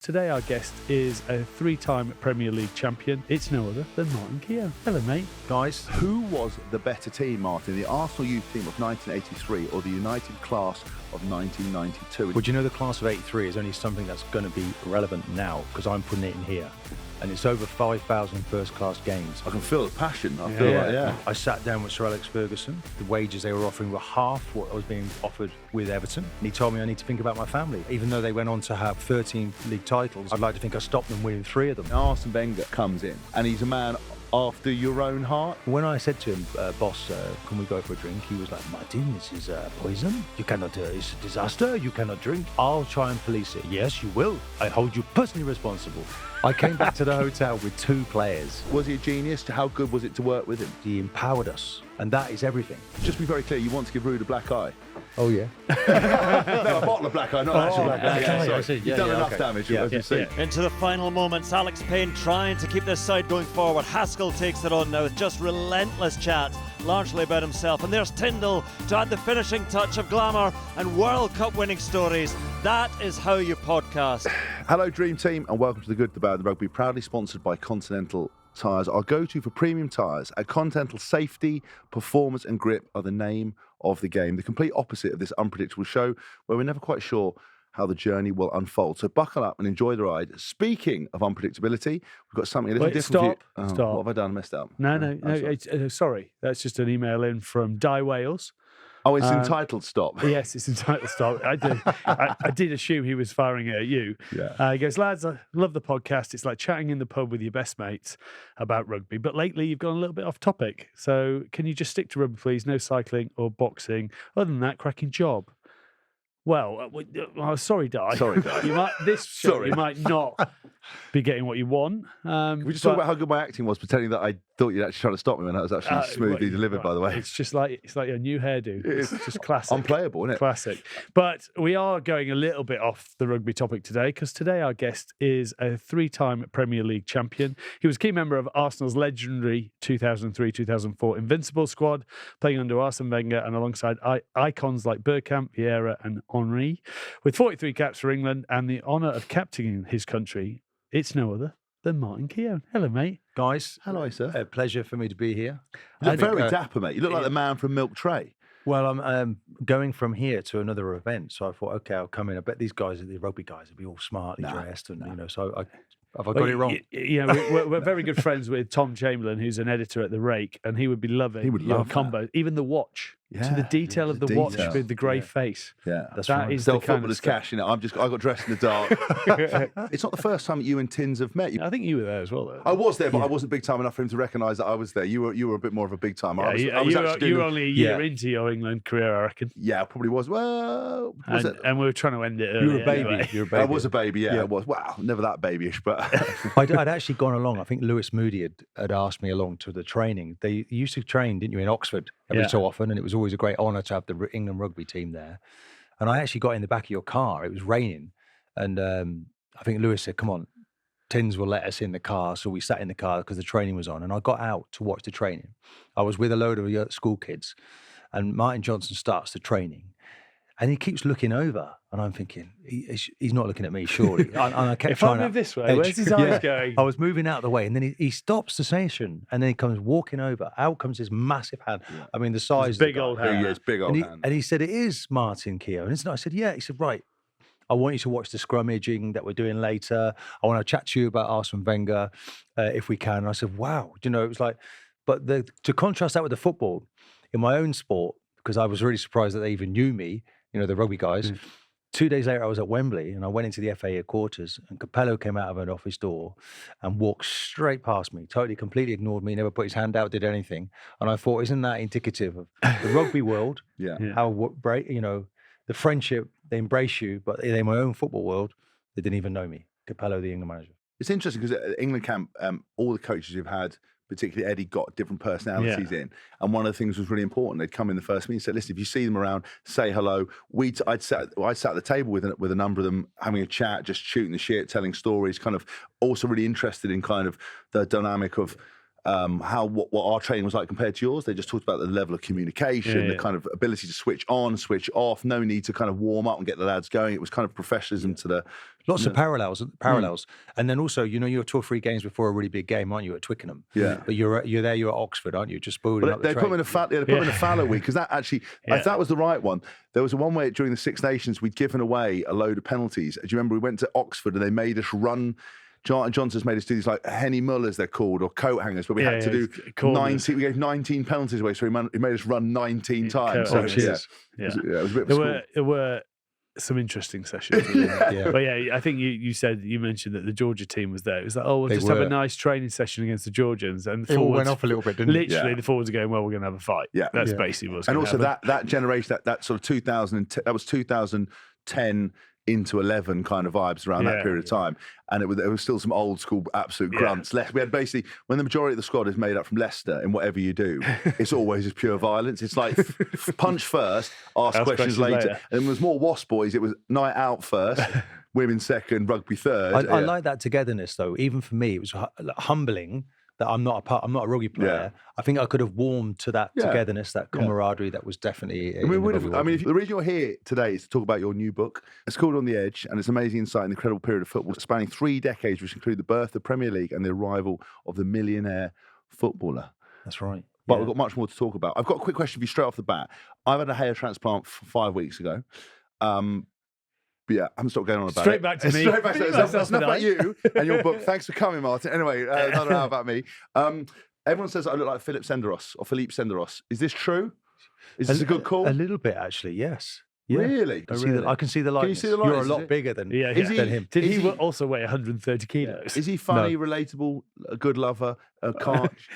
Today our guest is a three-time Premier League champion. It's no other than Martin Keown. Hello, mate. Guys, who was the better team, Martin? The Arsenal youth team of 1983 or the United class of 1992? Well, do you know the class of 83 is only something that's going to be relevant now because I'm putting it in here. And it's over 5,000 first-class games. I can feel the passion. I feel like, yeah. I sat down with Sir Alex Ferguson. The wages they were offering were half what I was being offered with Everton. And he told me I need to think about my family. Even though they went on to have 13 league titles, I'd like to think I stopped them winning 3 of them. Arsene Wenger comes in, and he's a man after your own heart. When I said to him, boss, can we go for a drink? He was like, Martin, this is poison. You cannot, it's a disaster. You cannot drink. I'll try and police it. Yes, you will. I hold you personally responsible. I came back to the hotel with 2 players. Was he a genius? How good was it to work with him? He empowered us, and that is everything. Just be very clear, you want to give Rude a black eye? Oh, yeah. No, a bottle of black eye, not an actual black eye. okay, Sorry. I see. You've done enough damage, as you see. Into the final moments, Alex Payne trying to keep this side going forward. Haskell takes it on now with just relentless chat, largely about himself. And there's Tyndall to add the finishing touch of glamour and World Cup winning stories. That is how you podcast. Hello, Dream Team, and welcome to The Good, The Bad, The Rugby, proudly sponsored by Continental Tyres. Our go-to for premium tyres. At Continental, safety, performance and grip are the name of the game. The complete opposite of this unpredictable show where we're never quite sure how the journey will unfold. So buckle up and enjoy the ride. Speaking of unpredictability, we've got something a little different. Stop. What have I done? Messed up? No. Sorry. That's just an email in from Di Wales. Oh, it's entitled Stop. Yes, it's entitled Stop. I did assume he was firing it at you. Yeah. He goes, lads, I love the podcast. It's like chatting in the pub with your best mates about rugby. But lately you've gone a little bit off topic. So can you just stick to rugby, please? No cycling or boxing. Other than that, cracking job. Well, sorry, Di. Sorry, Di. You might not be getting what you want. Can we just talk about how good my acting was, pretending that I thought you'd actually try to stop me when that was actually smoothly delivered, by the way. It's like a new hairdo. It's just classic. Unplayable, isn't it? Classic. But we are going a little bit off the rugby topic today because today our guest is a 3-time Premier League champion. He was a key member of Arsenal's legendary 2003-2004 Invincible squad, playing under Arsene Wenger and alongside icons like Bergkamp, Vieira and Henry. With 43 caps for England and the honour of captaining his country, it's no other than Martin Keown. Hello, mate. Guys, hello, sir. A pleasure for me to be here. You look very dapper, mate. You look like the man from Milk Tray. Well, I'm going from here to another event, so I thought, okay, I'll come in. I bet these guys, the rugby guys, will be all smartly dressed, and so have I got it wrong? We're very good friends with Tom Chamberlain, who's an editor at The Rake, and he would be loving your combo. Even the watch, to the detail of the watch with the grey face. Yeah, that's right. Is the kind of cash. I got dressed in the dark. It's not the first time that you and Tins have met. I think you were there as well, though. I was there, but I wasn't big time enough for him to recognise that I was there. You were a bit more of a big time. Yeah, you were only a year into your England career, I reckon. Yeah, I probably was. Well, and we were trying to end it early. You were a baby. Anyway. You were a baby. I was a baby. Yeah, I was. Wow, never that babyish, but I'd actually gone along. I think Lewis Moody had asked me along to the training. They used to train, didn't you, in Oxford every so often, and it was always a great honour to have the England rugby team there. And I actually got in the back of your car. It was raining, and I think Lewis said, "Come on, Tins will let us in the car." So we sat in the car because the training was on, and I got out to watch the training. I was with a load of school kids, and Martin Johnson starts the training. And he keeps looking over, and I'm thinking, he's not looking at me, surely. And I kept if I move this way, where's his eyes going? I was moving out of the way, and then he stops the session, and then he comes walking over. Out comes his massive hand. Yeah. I mean, the size. Big old hand. Yes, big old hand. And he said, "It is Martin Keown, isn't it?" I said, "Yeah." He said, "Right. I want you to watch the scrummaging that we're doing later. I want to chat to you about Arsene Wenger, if we can." And I said, "Wow." It was like, but to contrast that with the football, in my own sport, because I was really surprised that they even knew me. The rugby guys. 2 days later, I was at Wembley and I went into the FA headquarters and Capello came out of an office door and walked straight past me, completely ignored me, never put his hand out, did anything. And I thought, isn't that indicative of the rugby world? How, the friendship, they embrace you, but in my own football world, they didn't even know me. Capello, the England manager. It's interesting because at England camp, all the coaches you've had, particularly Eddie, got different personalities in. And one of the things was really important. They'd come in the first meeting and said, listen, if you see them around, say hello. I'd sat at the table with a number of them, having a chat, just shooting the shit, telling stories, kind of also really interested in kind of the dynamic of what our training was like compared to yours. They just talked about the level of communication, the kind of ability to switch on, switch off, no need to kind of warm up and get the lads going. It was kind of professionalism to the... Lots of parallels. And then also, you're 2 or 3 games before a really big game, aren't you, at Twickenham? Yeah. But you're at Oxford, aren't you? Just building up the They put them in a fallow week, because that actually, if that was the right one, there was one way during the Six Nations, we'd given away a load of penalties. Do you remember we went to Oxford and they made us run... Johnson's made us do these like Henny Mullers, they're called, or coat hangers, but we had to do 19. We gave 19 penalties away, so he made us run 19 times. So, It was a bit of there were some interesting sessions. But I think you mentioned that the Georgia team was there. It was like, we'll just have a nice training session against the Georgians, and it all went off a little bit, didn't it? Literally, the forwards are going, well, we're going to have a fight. Yeah, that's basically what's going to happen. And also that generation, that sort of 2010, that was 2010 into 11 kind of vibes around that period of time, and there was still some old school absolute grunts. We had basically, when the majority of the squad is made up from Leicester, in whatever you do, it's always just pure violence. It's like punch first, ask questions later. And then there was more Wasp boys. It was night out first, women second, rugby third. I like that togetherness though. Even for me, it was humbling that I'm not a rugby player. I think I could have warmed to that togetherness, that camaraderie that was definitely. The reason you're here today is to talk about your new book. It's called On the Edge, and it's amazing insight in the incredible period of football spanning 3 decades, which include the birth of the Premier League and the arrival of the millionaire footballer. That's right. But we've got much more to talk about. I've got a quick question for you straight off the bat. I've had a hair transplant 5 weeks ago. But I haven't stopped going on about Straight back to me. Straight back to that's enough about you and your book. Thanks for coming, Martin. Anyway, another hour about me. Everyone says I look like Philippe Senderos. Is this true? Is this a good call? A little bit, actually, yes. Yeah. Really? I can see the likeness. Can you see the likeness? You're a lot bigger than him. Did he also weigh 130 kilos? Is he funny, relatable, a good lover,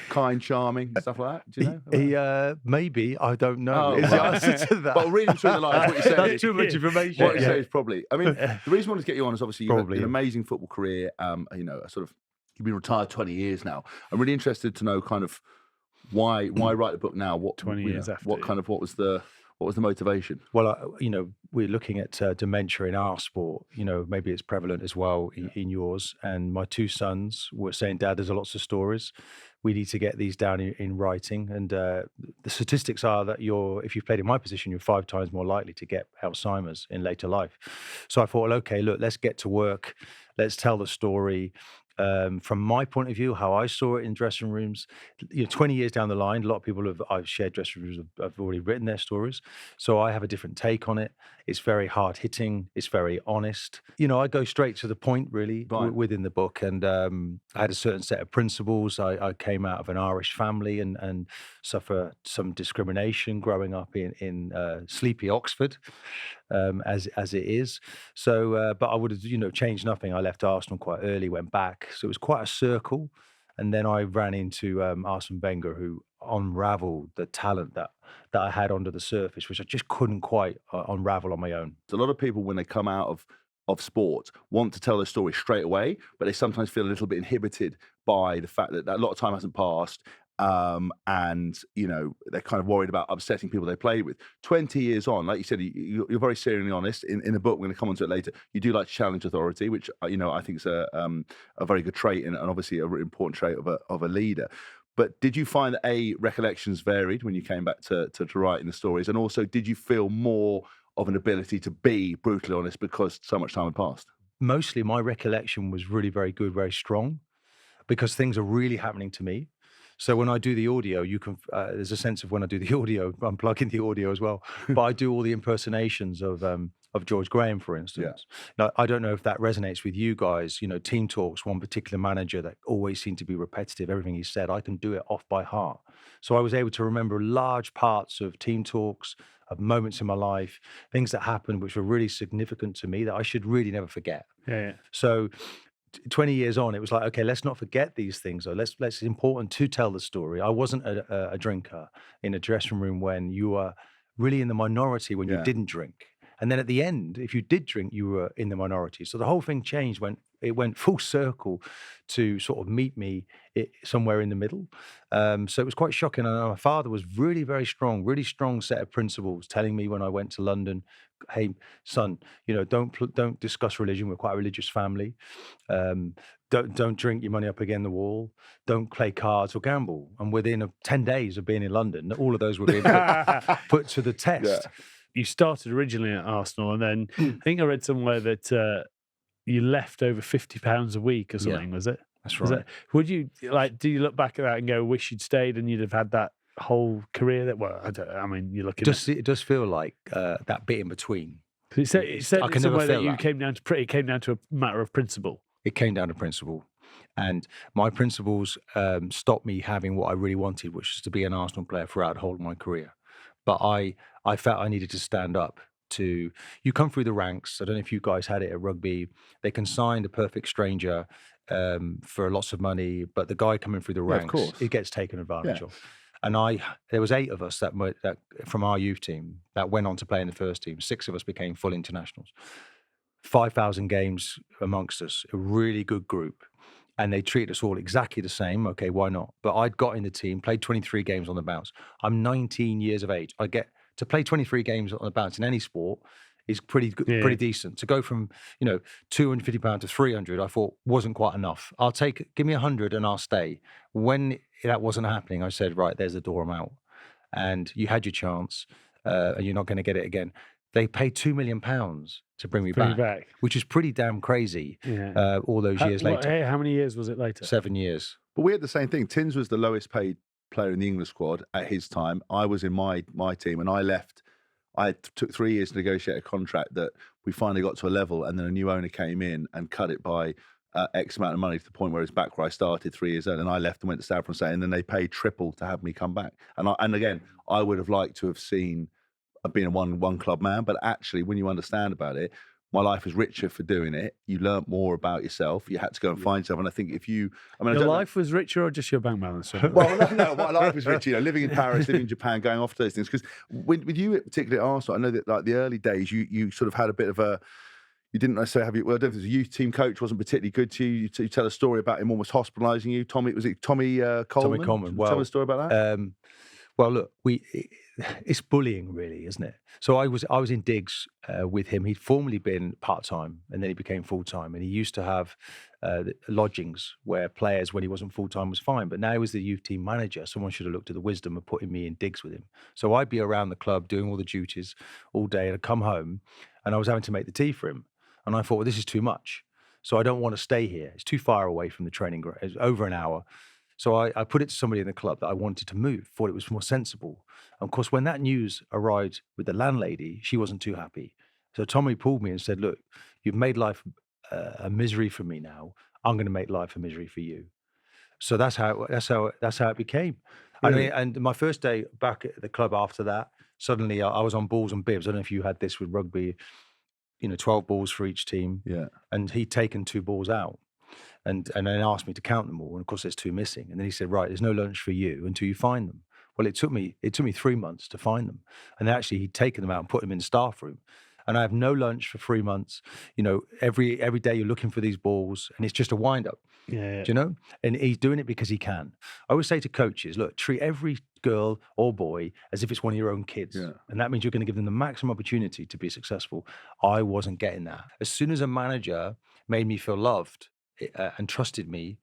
kind, charming, stuff like that? Do you know? He maybe, I don't know. Is the answer to that? But reading between the lines, what you say That's too much information. What you say is probably. I mean, the reason I wanted to get you on is obviously you've had an amazing football career. You've been retired 20 years now. I'm really interested to know kind of why write the book now? 20 years after. What was the motivation? Well, we're looking at dementia in our sport. Maybe it's prevalent as well in yours. And my 2 sons were saying, Dad, there's lots of stories. We need to get these down in writing. And the statistics are that if you've played in my position, you're 5 times more likely to get Alzheimer's in later life. So I thought, okay, look, let's get to work. Let's tell the story. From my point of view, how I saw it in dressing rooms, 20 years down the line, a lot of people I've shared dressing rooms have already written their stories. So I have a different take on it. It's very hard hitting. It's very honest. I go straight to the point really within the book. And I had a certain set of principles. I came out of an Irish family and suffer some discrimination growing up in sleepy Oxford. As it is. So, but I would have, changed nothing. I left Arsenal quite early, went back. So it was quite a circle. And then I ran into Arsene Wenger, who unraveled the talent that I had under the surface, which I just couldn't quite unravel on my own. A lot of people, when they come out of sport, want to tell their story straight away, but they sometimes feel a little bit inhibited by the fact that a lot of time hasn't passed. And they're kind of worried about upsetting people they play with. 20 years on, like you said, you're very seriously honest. In the book, we're going to come on to it later. You do like to challenge authority, which I think is a very good trait and obviously a really important trait of a leader. But did you find that recollections varied when you came back to writing the stories, and also did you feel more of an ability to be brutally honest because so much time had passed? Mostly, my recollection was really very good, very strong, because things are really happening to me. So when I do the audio, you can. There's a sense of when I do the audio, I'm plugging the audio as well. But I do all the impersonations of George Graham, for instance. Now, I don't know if that resonates with you guys. Team talks, one particular manager that always seemed to be repetitive. Everything he said, I can do it off by heart. So I was able to remember large parts of team talks, of moments in my life, things that happened which were really significant to me that I should really never forget. So 20 years on, it was like, okay, let's not forget these things. Or it's important to tell the story. I wasn't a drinker in a dressing room when you were really in the minority when you didn't drink. And then at the end, if you did drink, you were in the minority. So the whole thing changed when it went full circle to sort of meet me somewhere in the middle. So it was quite shocking. And my father was really, very strong, really strong set of principles, telling me when I went to London, hey, son, don't discuss religion. We're quite a religious family. Don't drink your money up against the wall. Don't play cards or gamble. And within 10 days of being in London, all of those were being put to the test. You started originally at Arsenal, and then I think I read somewhere that you left over £50 a week or something. Was it? That's right. Would you do you look back at that and go, wish you'd stayed and you'd have had that whole career that? Well, you're looking. It does feel like that bit in between. It said somewhere that it came down to a matter of principle. It came down to principle, and my principles stopped me having what I really wanted, which was to be an Arsenal player throughout the whole of my career. But I felt I needed to stand up to. You come through the ranks. I don't know if you guys had it at Rugby. They can sign a perfect stranger for lots of money, but the guy coming through the ranks, it gets taken advantage of. And there was 8 of us that from our youth team that went on to play in the first team. 6 of us became full internationals. 5,000 games amongst us, a really good group. And they treated us all exactly the same. Okay, why not? But I'd got in the team, played 23 games on the bounce. I'm 19 years of age. I get to play 23 games on the bounce in any sport is pretty good, pretty decent. To go from £250 to 300, I thought wasn't quite enough. Give me 100 and I'll stay. When that wasn't happening, I said, right, there's the door, I'm out. And you had your chance, and you're not going to get it again. They paid £2 million to bring me back, which is pretty damn crazy. All those years later. How many years was it later? 7 years. But we had the same thing. Tins was the lowest paid player in the England squad at his time. I was in my team, and I left. I took 3 years to negotiate a contract that we finally got to a level, and then a new owner came in and cut it by X amount of money to the point where it's back where I started 3 years earlier. And I left and went to Stanford, and then they paid triple to have me come back. And again, I would have liked to have seen being a one club man, but actually, when you understand about it, my life was richer for doing it. You learnt more about yourself. You had to go and find yourself. And I think your life was richer, or just your bank balance? Well, no, my life was richer. Living in Paris, living in Japan, going off to those things. Because with you, particularly at Arsenal, I know that like the early days, you sort of had a bit of a. You didn't necessarily have well, I don't think the youth team coach wasn't particularly good to you. You tell a story about him almost hospitalising you. Tommy Coleman? Tommy Coleman. Tell a story about that. Well, look, it's bullying, really, isn't it? So I was in digs with him. He'd formerly been part-time, and then he became full-time. And he used to have lodgings where players, when he wasn't full-time, was fine. But now he was the youth team manager. Someone should have looked at the wisdom of putting me in digs with him. So I'd be around the club doing all the duties all day, and I'd come home, and I was having to make the tea for him. And I thought, well, this is too much. So I don't want to stay here. It's too far away from the training ground. It's over an hour. So I put it to somebody in the club that I wanted to move, thought it was more sensible. And of course, when that news arrived with the landlady, she wasn't too happy. So Tommy pulled me and said, look, you've made life a misery for me now. I'm going to make life a misery for you. So that's how it became. Really? And my first day back at the club after that, suddenly I was on balls and bibs. I don't know if you had this with rugby, 12 balls for each team. Yeah. And he'd taken 2 balls out. And then asked me to count them all, and of course there's 2 missing. And then he said, "Right, there's no lunch for you until you find them." Well, it took me 3 months to find them, and actually he'd taken them out and put them in the staff room. And I have no lunch for 3 months. Every day you're looking for these balls, and it's just a wind up. Yeah. Do you know? And he's doing it because he can. I always say to coaches, look, treat every girl or boy as if it's one of your own kids. Yeah. And that means you're going to give them the maximum opportunity to be successful. I wasn't getting that. As soon as a manager made me feel loved and trusted me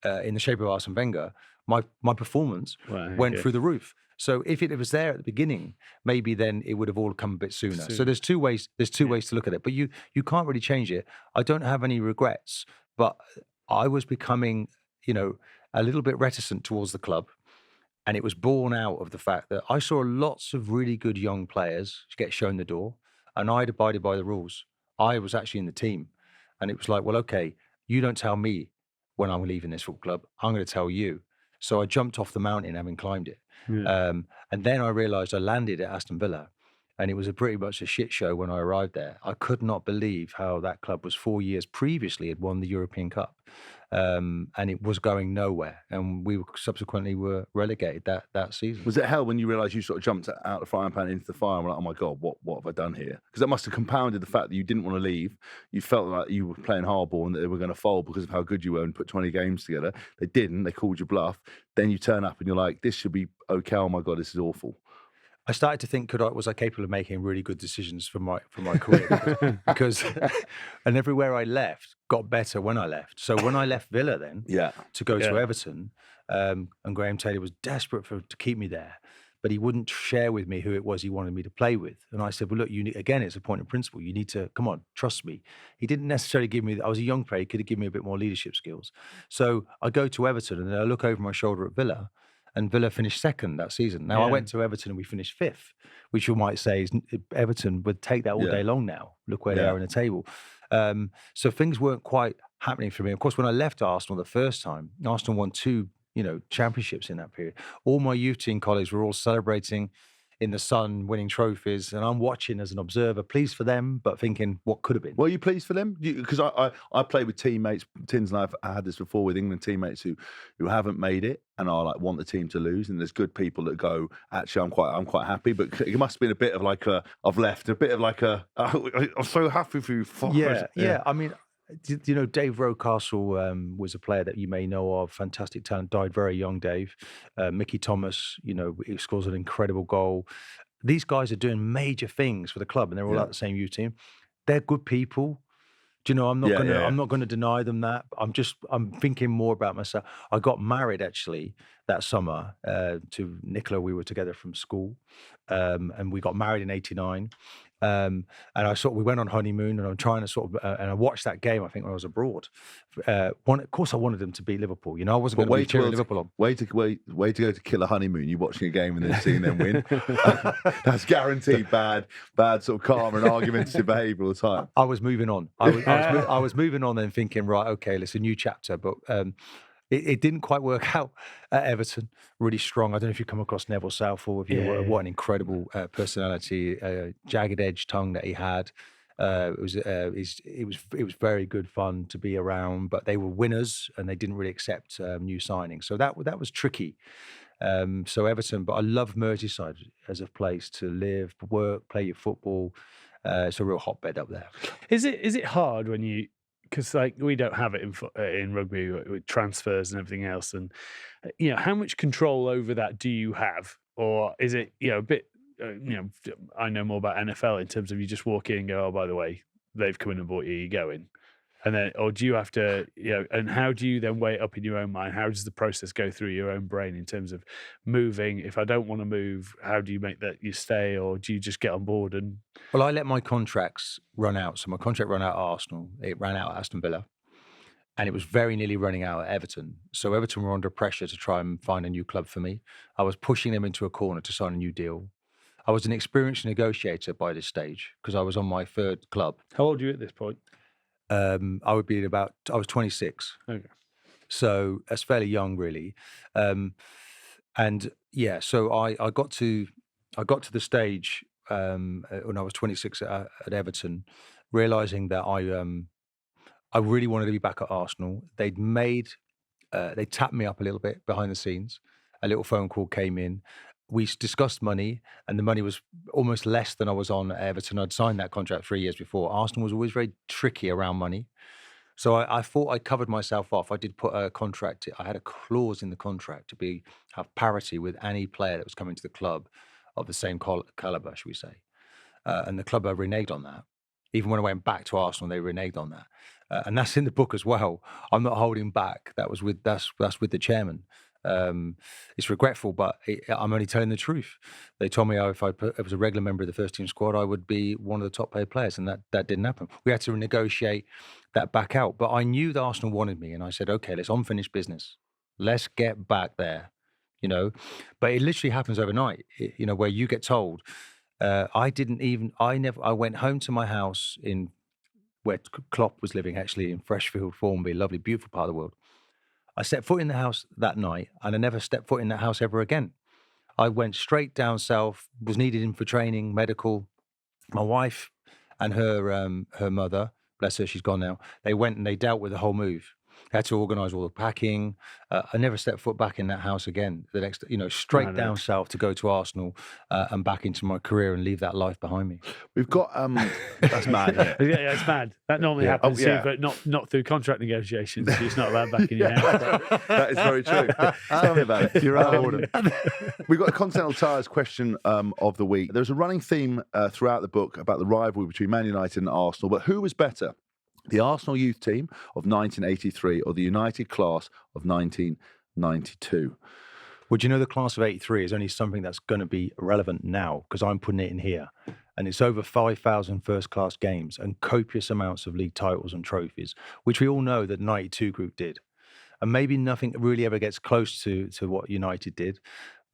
in the shape of Arsene Wenger, my performance went through the roof. So if it was there at the beginning, maybe then it would have all come a bit sooner. So there's two ways to look at it. But you can't really change it. I don't have any regrets, but I was becoming, a little bit reticent towards the club. And it was born out of the fact that I saw lots of really good young players get shown the door, and I'd abided by the rules. I was actually in the team. And it was like, well, okay, you don't tell me when I'm leaving this football club. I'm going to tell you. So I jumped off the mountain having climbed it. Yeah. And then I realised I landed at Aston Villa, and it was pretty much a shit show when I arrived there. I could not believe how that club was 4 years previously had won the European Cup. And it was going nowhere. And we subsequently were relegated that season. Was it hell when you realised you sort of jumped out the frying pan into the fire and were like, oh my God, what have I done here? Because that must have compounded the fact that you didn't want to leave. You felt like you were playing hardball and that they were going to fold because of how good you were and put 20 games together. They didn't. They called you bluff. Then you turn up and you're like, this should be okay. Oh my God, this is awful. I started to think, was I capable of making really good decisions for my career? Because and everywhere I left got better when I left. So when I left Villa then to go to Everton, and Graham Taylor was desperate to keep me there, but he wouldn't share with me who it was he wanted me to play with. And I said, well, look, again, it's a point of principle. You need to, come on, trust me. He didn't necessarily give me, I was a young player, he could have given me a bit more leadership skills. So I go to Everton and then I look over my shoulder at Villa, and Villa finished second that season. Now, I went to Everton and we finished fifth, which you might say is Everton would take that all day long now. Look where they are in the table. So things weren't quite happening for me. Of course, when I left Arsenal the first time, Arsenal won 2 championships in that period. All my youth team colleagues were all celebrating in the sun, winning trophies, and I'm watching as an observer, pleased for them, but thinking what could have been. Were you pleased for them? Because I play with teammates, Tins and I had this before with England teammates who haven't made it and I want the team to lose, and there's good people that go, actually I'm quite happy, but it must have been a bit of like I've left, a bit of like I'm so happy for you. Yeah. I mean, Dave Rocastle was a player that you may know of, fantastic talent, died very young, Dave. Mickey Thomas, he scores an incredible goal. These guys are doing major things for the club, and they're all at the same youth team. They're good people. I'm not going to deny them that. I'm thinking more about myself. I got married actually that summer to Nicola. We were together from school, and we got married in '89. And we went on honeymoon, and I'm trying to and I watched that game, I think, when I was abroad. Of course, I wanted them to beat Liverpool. I wasn't going to be cheering Liverpool on. Way to go to kill a honeymoon. You watching a game and then seeing them win. That's guaranteed bad sort of karma and argumentative behaviour all the time. I was moving on. I was moving on and thinking, right, okay, it's a new chapter. But it didn't quite work out at Everton. Really strong. I don't know if you come across Neville Southall. What an incredible personality, jagged edge tongue that he had. It was very good fun to be around. But they were winners and they didn't really accept new signings. So that was tricky. So Everton, but I love Merseyside as a place to live, work, play your football. It's a real hotbed up there. Is it hard when you? Because we don't have it in rugby with transfers and everything else, and how much control over that do you have, or is it a bit? I know more about NFL in terms of you just walk in and go, oh, by the way, they've come in and bought you, you're going, and then, or do you have to, and how do you then weigh it up in your own mind? How does the process go through your own brain in terms of moving? If I don't want to move, how do you make that you stay, or do you just get on board and? Well, I let my contracts run out. So my contract ran out at Arsenal. It ran out at Aston Villa. And it was very nearly running out at Everton. So Everton were under pressure to try and find a new club for me. I was pushing them into a corner to sign a new deal. I was an experienced negotiator by this stage because I was on my 3rd club. How old are you at this point? I was 26. Okay. So that's fairly young, really. So I got to the stage when I was 26 at Everton, realizing that I really wanted to be back at Arsenal. They tapped me up a little bit behind the scenes. A little phone call came in. We discussed money, and the money was almost less than I was on at Everton. I'd signed that contract 3 years before. Arsenal was always very tricky around money. So I thought I covered myself off. I did put a contract. I had a clause in the contract to have parity with any player that was coming to the club of the same caliber, should we say. And the club reneged on that. Even when I went back to Arsenal, they reneged on that. And that's in the book as well. I'm not holding back. That's with the chairman. It's regretful, but I'm only telling the truth. They told me if I was a regular member of the first team squad, I would be one of the top paid players, and that didn't happen. We had to renegotiate that back out. But I knew that Arsenal wanted me, and I said, okay, let's unfinish business. Let's get back there, But it literally happens overnight, where you get told. I went home to my house in where Klopp was living, actually, in Freshfield, Formby, lovely, beautiful part of the world. I set foot in the house that night, and I never stepped foot in that house ever again. I went straight down south, was needed in for training, medical. My wife and her mother, bless her, she's gone now, they went and they dealt with the whole move. had to organise all the packing. I never stepped foot back in that house again. The next, straight down south to go to Arsenal and back into my career and leave that life behind me. We've got that's mad. Yeah. Yeah, it's mad. That normally happens to you, but not through contract negotiations. It's not allowed back in your house. That is very true. Tell me about it. You're out of order. We've got a Continental Tires question of the week. There's a running theme throughout the book about the rivalry between Man United and Arsenal, but who was better? The Arsenal youth team of 1983 or the United class of 1992? Well, do you know the class of 83 is only something that's going to be relevant now because I'm putting it in here. And it's over 5,000 first-class games and copious amounts of league titles and trophies, which we all know that 92 group did. And maybe nothing really ever gets close to what United did.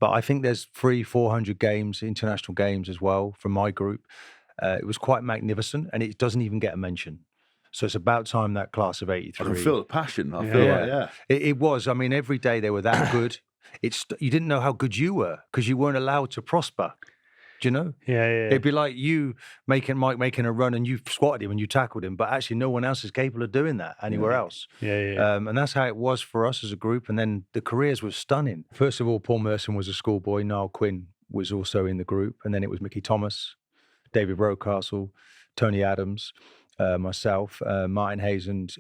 But I think there's 300-400 games, international games as well from my group. It was quite magnificent, and it doesn't even get a mention. So it's about time that class of 83. I can feel the passion. I feel like, yeah. It was. I mean, every day they were that good. You didn't know how good you were because you weren't allowed to prosper. Do you know? Yeah. It'd be like you Mike making a run and you squatted him and you tackled him, but actually no one else is capable of doing that anywhere else. Yeah. And that's how it was for us as a group. And then the careers were stunning. First of all, Paul Merson was a schoolboy. Niall Quinn was also in the group. And then it was Mickey Thomas, David Rocastle, Tony Adams, myself, Martin Hayes and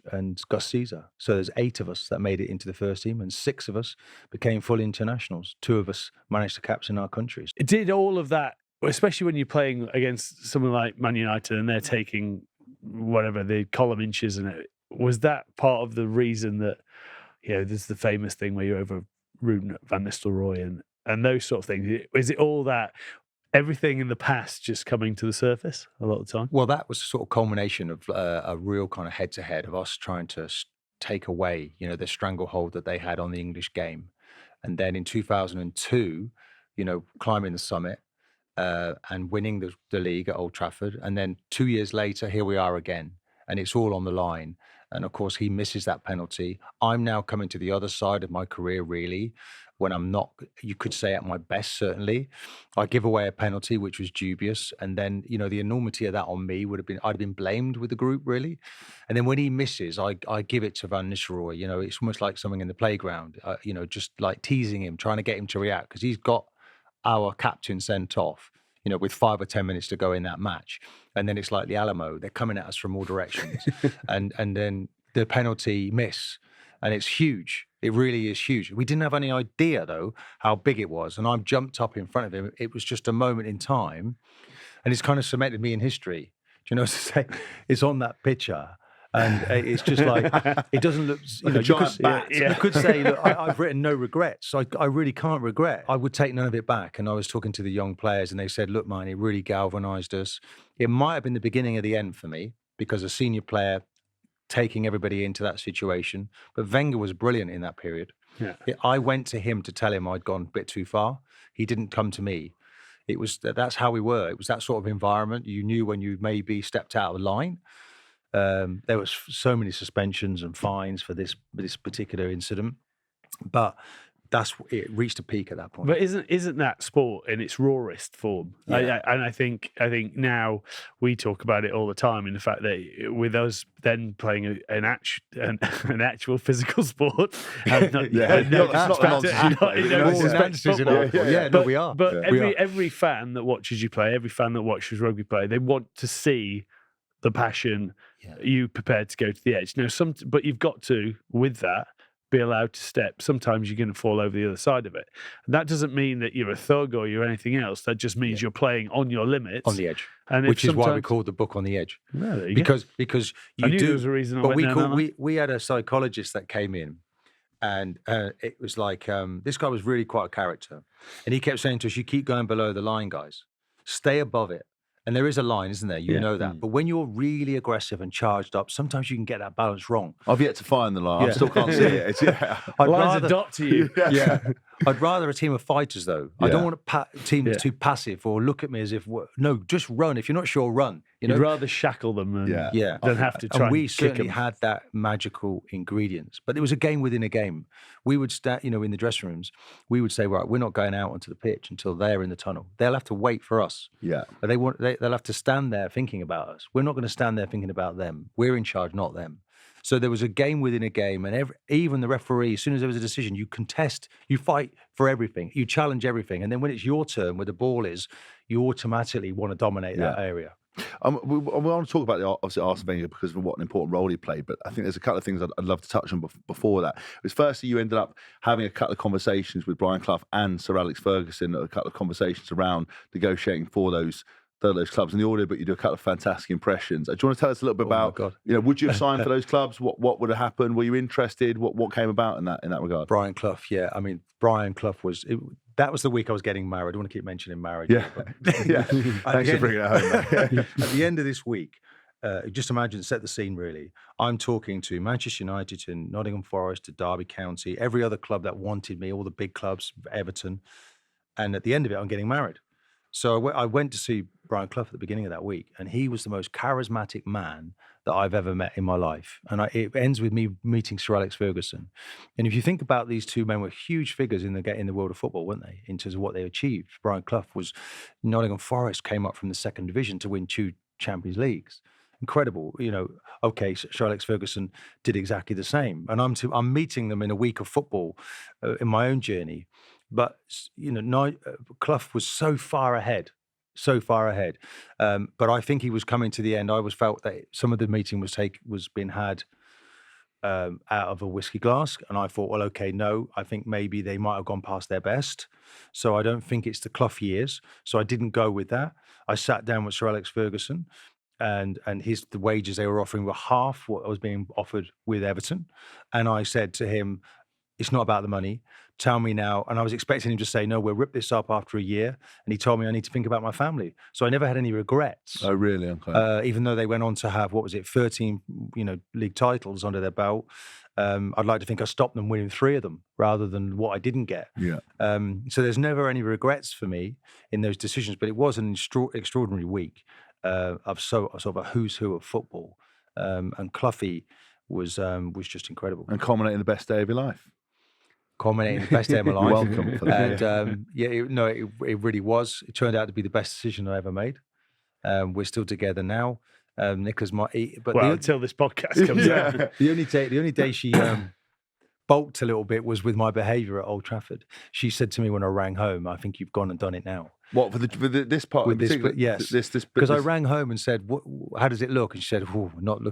Gus Caesar. So there's 8 of us that made it into the first team and 6 of us became full internationals. 2 of us managed to captain our countries. Did all of that, especially when you're playing against someone like Man United and they're taking whatever, the column inches, and was that part of the reason that, there's the famous thing where you're over Ruud van Nistelrooy and those sort of things? Is it all that, everything in the past just coming to the surface a lot of the time? Well, that was a sort of culmination of a real kind of head-to-head of us trying to take away, the stranglehold that they had on the English game. And then in 2002, climbing the summit and winning the league at Old Trafford. And then 2 years later, here we are again. And it's all on the line. And of course, he misses that penalty. I'm now coming to the other side of my career, really, when I'm not, you could say, at my best, certainly. I give away a penalty, which was dubious. And then, the enormity of that on me I'd have been blamed with the group, really. And then when he misses, I give it to Van Nistelrooy. It's almost like something in the playground, just like teasing him, trying to get him to react, because he's got our captain sent off, with 5 or 10 minutes to go in that match. And then it's like the Alamo. They're coming at us from all directions. and then the penalty miss. And it's huge. It really is huge. We didn't have any idea, though, how big it was. And I jumped up in front of him. It was just a moment in time. And it's kind of cemented me in history. Do you know what to say? It's on that picture. And it's just like, it doesn't look, you could say, look, I've written no regrets. I really can't regret. I would take none of it back. And I was talking to the young players and they said, look, man, it really galvanized us. It might have been the beginning of the end for me because a senior player taking everybody into that situation. But Wenger was brilliant in that period. Yeah. I went to him to tell him I'd gone a bit too far. He didn't come to me. That's how we were. It was that sort of environment. You knew when you maybe stepped out of line. There was so many suspensions and fines for this particular incident, but it reached a peak at that point. But isn't that sport in its rawest form? Yeah. And I think now we talk about it all the time. In the fact that with us then playing an actual physical sport, we are. But every fan that watches you play, every fan that watches rugby play, they want to see the passion, you prepared to go to the edge. Now, but you've got to, with that, be allowed to step. Sometimes you're going to fall over the other side of it. And that doesn't mean that you're a thug or you're anything else. That just means you're playing on your limits. On the edge. And which is why we called the book On the Edge. Because you knew there was a reason I went down. We had a psychologist that came in and it was like, this guy was really quite a character. And he kept saying to us, you keep going below the line, guys. Stay above it. And there is a line, isn't there? You know that. But when you're really aggressive and charged up, sometimes you can get that balance wrong. I've yet to find the line. I still can't see it. Lines a dot to you. I'd rather a team of fighters, though. I don't want a team that's too passive or look at me as if, no, just run. If you're not sure, run. You'd rather shackle them than have to try and we kick certainly them. had that magical ingredients. But it was a game within a game. We would start, in the dressing rooms, we would say, right, we're not going out onto the pitch until they're in the tunnel. They'll have to wait for us. Yeah. They'll have to stand there thinking about us. We're not going to stand there thinking about them. We're in charge, not them. So there was a game within a game, and even the referee, as soon as there was a decision, you contest, you fight for everything, you challenge everything, and then when it's your turn, where the ball is, you automatically want to dominate that area. We want to talk about obviously Arsene Wenger because of what an important role he played, but I think there's a couple of things I'd love to touch on before that. It was firstly, you ended up having a couple of conversations with Brian Clough and Sir Alex Ferguson, a couple of conversations around negotiating for those clubs in the audio, but you do a couple of fantastic impressions. Do you want to tell us a little bit about, would you have signed for those clubs? What would have happened? Were you interested? What came about in that regard? Brian Clough, yeah. I mean, Brian Clough that was the week I was getting married. I don't want to keep mentioning marriage. Yeah. Yeah. Thanks for bringing it home. At the end of this week, just imagine, set the scene really. I'm talking to Manchester United, to Nottingham Forest, to Derby County, every other club that wanted me, all the big clubs, Everton. And at the end of it, I'm getting married. So I went to see Brian Clough at the beginning of that week, and he was the most charismatic man that I've ever met in my life. And it ends with me meeting Sir Alex Ferguson. And if you think about these two men, were huge figures in the world of football, weren't they? In terms of what they achieved. Brian Clough was Nottingham Forest, came up from the second division to win 2 Champions Leagues. Incredible, Okay, Sir Alex Ferguson did exactly the same, and I'm meeting them in a week of football in my own journey. But Clough was so far ahead. But I think he was coming to the end. I always felt that some of the meeting was being had out of a whiskey glass, and I thought, well, okay, no, I think maybe they might have gone past their best. So I don't think it's the Clough years. So I didn't go with that. I sat down with Sir Alex Ferguson, and the wages they were offering were half what I was being offered with Everton, and I said to him, it's not about the money. Tell me now. And I was expecting him to say, no, we'll rip this up after a year. And he told me I need to think about my family. So I never had any regrets. Oh, really? Okay. Even though they went on to have, 13, league titles under their belt. I'd like to think I stopped them winning 3 of them rather than what I didn't get. Yeah. So there's never any regrets for me in those decisions. But it was an extraordinary week of sort of a who's who of football. And Cloughie was just incredible. And culminating the best day of your life. Culminating the best day of my life. Welcome for that. And it really was. It turned out to be the best decision I ever made. We're still together now. Nicola's until this podcast comes out. The only day she balked a little bit was with my behaviour at Old Trafford. She said to me when I rang home, "I think you've gone and done it now." What for this part? With this, yes. Because I this... rang home and said, "How does it look?" And she said, "It's not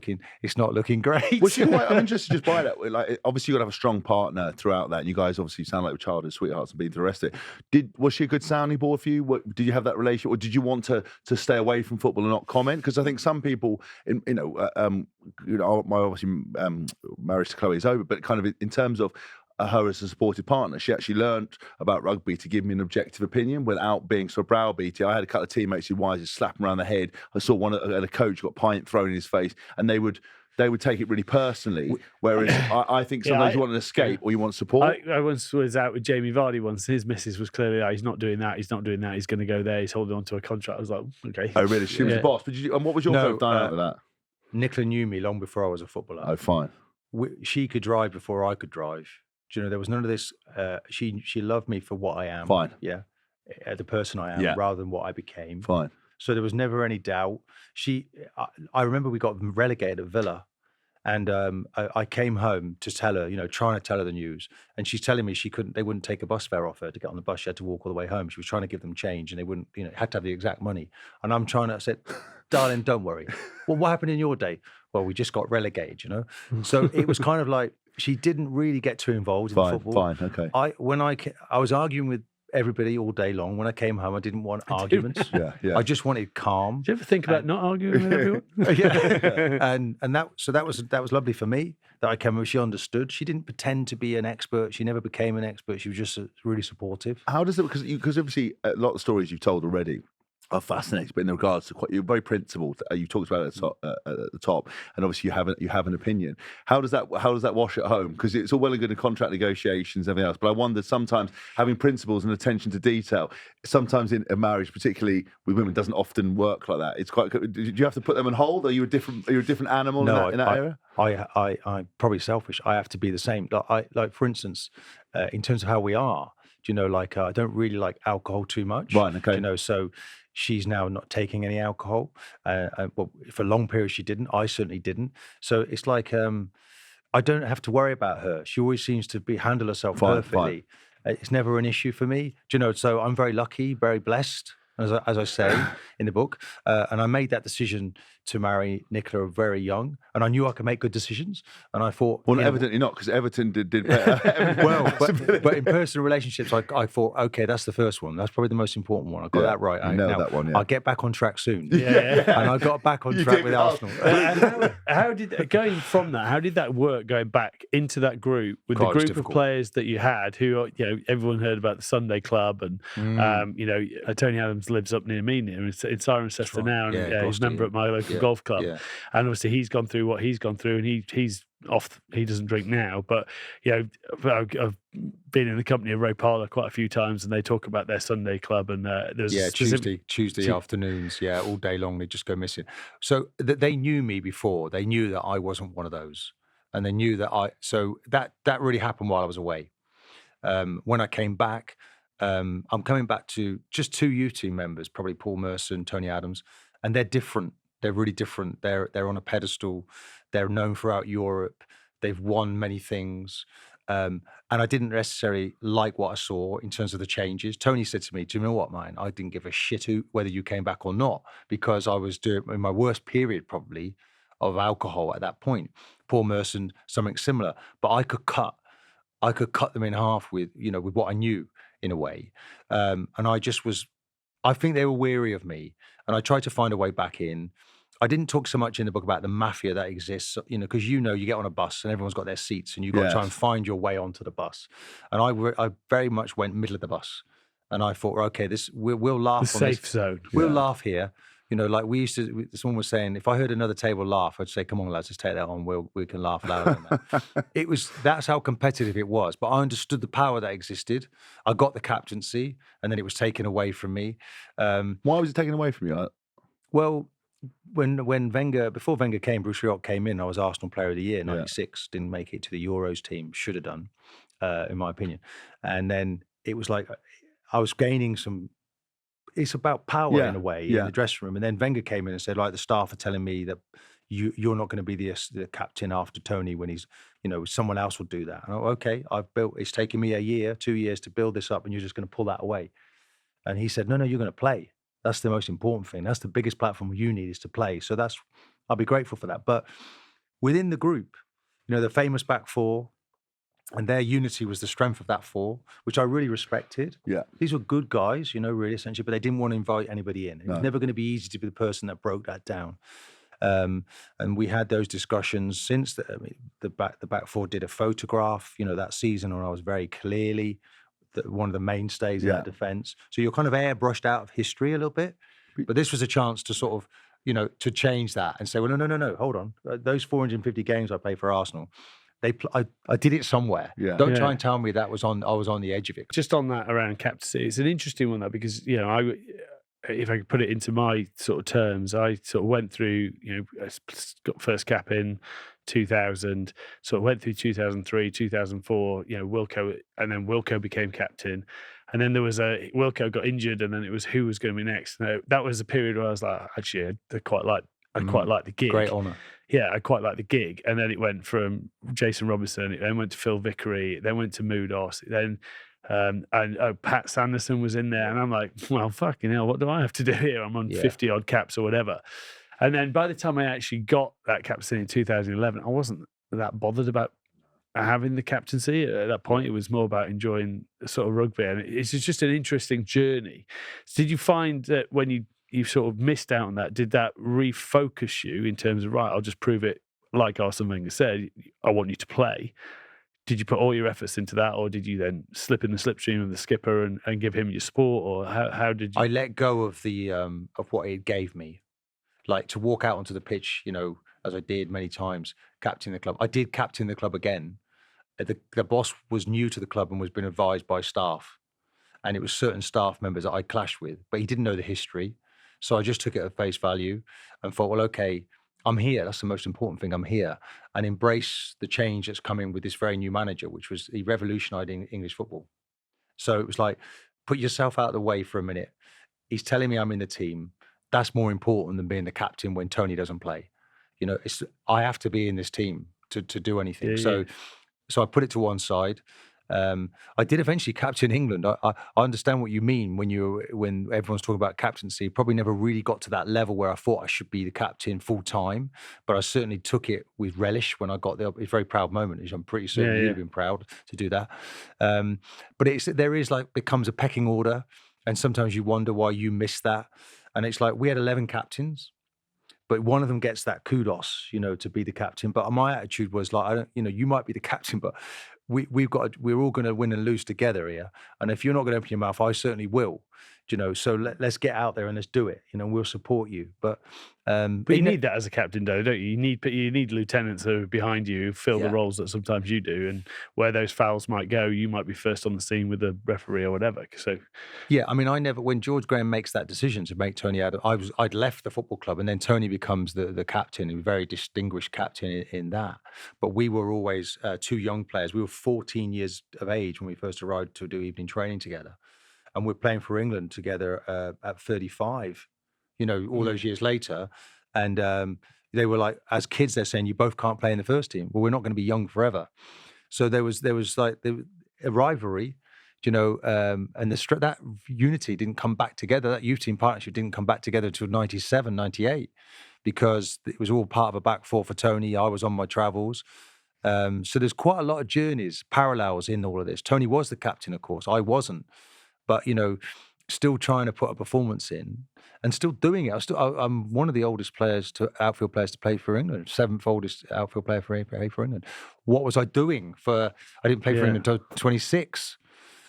looking great." Well, I'm interested just by that. Like, obviously, you got to have a strong partner throughout that. And you guys obviously sound like childhood sweethearts and being the rest of it. Was she a good sounding board for you? Did you have that relationship, or did you want to stay away from football and not comment? Because I think some people, my obviously marriage to Chloe is over, but kind of in terms of her as a supportive partner, she actually learned about rugby to give me an objective opinion without being so browbeaty. I had a couple of teammates who wanted to slap him around the head. I saw one at a coach got a pint thrown in his face, and they would take it really personally. Whereas I think sometimes you want an escape or you want support. I once was out with Jamie Vardy once. His missus was clearly like, he's not doing that. He's not doing that. He's going to go there. He's holding on to a contract. I was like, okay. Oh, really? She was the boss. But and what was your dynamic with that? Nicola knew me long before I was a footballer. Oh, fine. She could drive before I could drive. Do you know, there was none of this. She loved me for what I am. Fine. Yeah. The person I am rather than what I became. Fine. So there was never any doubt. I remember we got relegated at Villa, and I came home to tell her, trying to tell her the news, and she's telling me they wouldn't take a bus fare off her to get on the bus. She had to walk all the way home. She was trying to give them change, and they wouldn't, had to have the exact money. And I said, darling, don't worry. Well, what happened in your day? Well, we just got relegated, So it was kind of like, she didn't really get too involved in football. Fine, okay. I was arguing with everybody all day long. When I came home, I didn't want arguments. Yeah. I just wanted calm. Do you ever think about not arguing with everyone? And that was lovely for me that I came home. She understood. She didn't pretend to be an expert. She never became an expert. She was just really supportive. How does it? Because obviously a lot of the stories you've told already are fascinating, but in regards to you're very principled. You talked about it at the top, and obviously you have an opinion. How does that wash at home? Because it's all well and good in contract negotiations and everything else, but I wonder sometimes having principles and attention to detail, sometimes in a marriage, particularly with women, doesn't often work like that. It's quite. Do you have to put them on hold? Are you a different animal in that area? I'm probably selfish. I have to be the same. Like for instance, in terms of how we are. I don't really like alcohol too much. Right, okay. So She's now not taking any alcohol. Well, for a long period she didn't. I certainly didn't. So it's like I don't have to worry about her. She always seems to handle herself perfectly. It's never an issue for me. Do you know? So I'm very lucky, very blessed, as I say in the book. And I made that decision to marry Nicola very young, and I knew I could make good decisions. And I thought, well, evidently not, because Everton did better. Well, but in personal relationships, I thought, okay, that's the first one. That's probably the most important one. I got that right. You nailed that one. Yeah. I'll get back on track soon. Yeah. And I got back on track with Arsenal. How did going from that? How did that work? Going back into that group with the group of players that you had, who everyone heard about the Sunday Club, and Tony Adams lives up near me in Cirencester now, and he's a member at my local golf club. Yeah. And obviously he's gone through what he's gone through, and he's off. He doesn't drink now, but I've been in the company of Ray Parlour quite a few times, and they talk about their Sunday Club, and there's Tuesday afternoons, all day long. They just go missing. So they knew me before. They knew that I wasn't one of those, and they knew that So that really happened while I was away. When I came back, I'm coming back to just 2 youth team members, probably Paul Mercer and Tony Adams, and they're different. They're really different. They're on a pedestal. They're known throughout Europe. They've won many things. And I didn't necessarily like what I saw in terms of the changes. Tony said to me, do you know what, man? I didn't give a shit whether you came back or not, because I was doing in my worst period probably of alcohol at that point. Paul Merson, something similar. But I could cut them in half with what I knew in a way. And I think they were weary of me, and I tried to find a way back in. I didn't talk so much in the book about the mafia that exists, because you get on a bus and everyone's got their seats, and you've got to try and find your way onto the bus. And I very much went middle of the bus, and I thought, okay, we'll laugh. The safe zone. We'll laugh here. Like we used to. Someone was saying, if I heard another table laugh, I'd say, "Come on, lads, let's take that on. We can laugh louder than that." That's how competitive it was. But I understood the power that existed. I got the captaincy, and then it was taken away from me. Why was it taken away from you? Well, before Wenger came, Bruce Rioch came in. I was Arsenal Player of the Year, '96. Didn't make it to the Euros team. Should have done, in my opinion. And then it was like I was gaining some. It's about power in a way in the dressing room. And then Wenger came in and said, like, the staff are telling me that you're not going to be the captain after Tony when he's, someone else will do that. And okay, it's taken me 2 years to build this up, and you're just going to pull that away. And he said, no, you're going to play. That's the most important thing. That's the biggest platform you need, is to play. So I'll be grateful for that. But within the group, the famous back four, and their unity was the strength of that four, which I really respected. Yeah. These were good guys, really, essentially, but they didn't want to invite anybody in. It was never going to be easy to be the person that broke that down. And we had those discussions since the back four did a photograph, that season, where I was very clearly one of the mainstays in that defence. So you're kind of airbrushed out of history a little bit. But this was a chance to sort of, to change that and say, well, no, hold on. Those 450 games I played for Arsenal, I did it somewhere. Yeah. Don't try and tell me I was on the edge of it. Just on that around captaincy, it's an interesting one, though, because if I could put it into my sort of terms, I sort of went through, I got first cap in 2000, sort of went through 2003, 2004, Wilco, and then Wilco became captain. And then there was Wilco got injured, and then it was who was going to be next. Now, that was a period where I was like, actually, I quite like the gig. Great honour. Yeah, I quite like the gig. And then it went from Jason Robinson, it then went to Phil Vickery, then went to Moodos, then Pat Sanderson was in there. And I'm like, well, fucking hell, what do I have to do here? I'm on 50 odd caps or whatever. And then by the time I actually got that captaincy in 2011, I wasn't that bothered about having the captaincy. At that point, it was more about enjoying sort of rugby. And it's just an interesting journey. So did you find that when you sort of missed out on that, did that refocus you in terms of, right, I'll just prove it, like Arsene Wenger said, I want you to play? Did you put all your efforts into that, or did you then slip in the slipstream of the skipper and give him your sport, or how did you? I let go of of what it gave me, like to walk out onto the pitch, as I did many times, captain the club. I did captain the club again. The boss was new to the club and was being advised by staff, and it was certain staff members that I clashed with, but he didn't know the history. So I just took it at face value and thought, well, okay, I'm here. That's the most important thing. I'm here, and embrace the change that's coming with this very new manager, which was he revolutionised English football. So it was like, put yourself out of the way for a minute, he's telling me I'm in the team. That's more important than being the captain when Tony doesn't play. You know, I have to be in this team to do anything. Yeah. So I put it to one side. I did eventually captain England. I understand what you mean when everyone's talking about captaincy. Probably never really got to that level where I thought I should be the captain full time, but I certainly took it with relish when I got there. It's a very proud moment. I'm pretty certain you'd have been proud to do that. But there is like becomes a pecking order, and sometimes you wonder why you missed that. And it's like we had 11 captains. But one of them gets that kudos, you know, to be the captain. But my attitude was like, I don't, you know, you might be the captain, but we're all going to win and lose together here. And if you're not going to open your mouth, I certainly will. You know, so let's get out there and let's do it. You know, we'll support you. But you need that as a captain, though, don't you? You need lieutenants who are behind you who fill the roles that sometimes you do, and where those fouls might go, you might be first on the scene with the referee or whatever. So, yeah, I mean, when George Graham makes that decision to make Tony out, I'd left the football club, and then Tony becomes the captain, a very distinguished captain in that. But we were always two young players. We were 14 years of age when we first arrived to do evening training together. And we're playing for England together at 35, you know, all those years later. And they were like, as kids, they're saying, you both can't play in the first team. Well, we're not going to be young forever. So there was like a rivalry, you know, and that unity didn't come back together. That youth team partnership didn't come back together until 97, 98, because it was all part of a back four for Tony. I was on my travels. So there's quite a lot of journeys, parallels in all of this. Tony was the captain, of course. I wasn't. But, you know, still trying to put a performance in and still doing it. I'm one of the oldest outfield players to play for England, 7th oldest outfield player for England. What was I doing I didn't play for England until 26.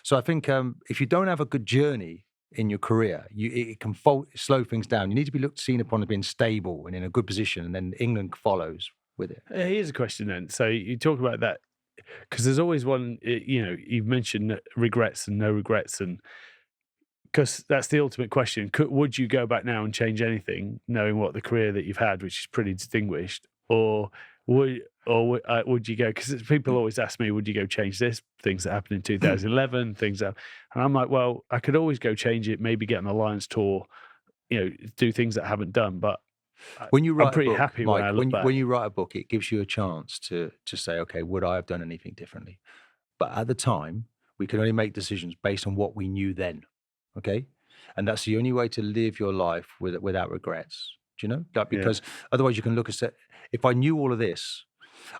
So I think if you don't have a good journey in your career, it can slow things down. You need to be seen upon as being stable and in a good position, and then England follows with it. Here's a question then. So you talk about that, because there's always one, you know, you've mentioned regrets and no regrets, and because that's the ultimate question. Would you go back now and change anything, knowing what the career that you've had, which is pretty distinguished, or would you go? Because people always ask me, would you go change this? Things that happened in 2011, things that, and I'm like, well, I could always go change it, maybe get an Alliance tour, you know, do things that I haven't done, but. When you write I'm pretty a book, happy Mike, when I look back. When you write a book, it gives you a chance to say, okay, would I have done anything differently? But at the time, we could only make decisions based on what we knew then, okay? And that's the only way to live your life without regrets, do you know? Like, because otherwise you can look at, if I knew all of this,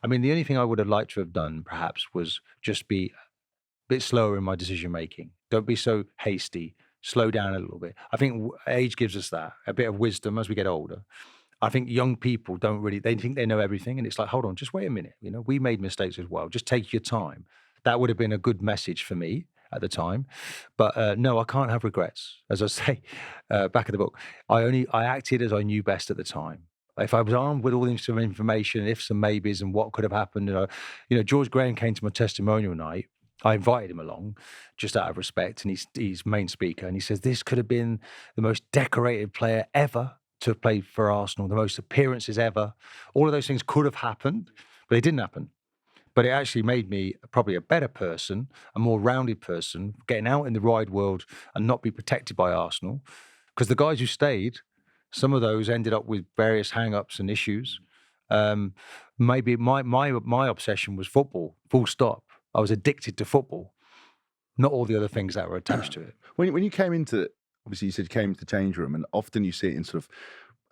I mean, the only thing I would have liked to have done perhaps was just be a bit slower in my decision making. Don't be so hasty. Slow down a little bit. I think age gives us that, a bit of wisdom as we get older. I think young people they think they know everything. And it's like, hold on, just wait a minute. You know, we made mistakes as well. Just take your time. That would have been a good message for me at the time. But no, I can't have regrets. As I say, back of the book, I acted as I knew best at the time. If I was armed with all this information, ifs and maybes and what could have happened, you know, George Graham came to my testimonial night. I invited him along just out of respect, and he's main speaker, and he says, this could have been the most decorated player ever to have played for Arsenal, the most appearances ever. All of those things could have happened, but they didn't happen. But it actually made me probably a better person, a more rounded person, getting out in the wide world and not be protected by Arsenal. Because the guys who stayed, some of those ended up with various hang-ups and issues. Maybe my obsession was football, full stop. I was addicted to football, not all the other things that were attached to it. When you came into, obviously you said you came into the change room, and often you see it in sort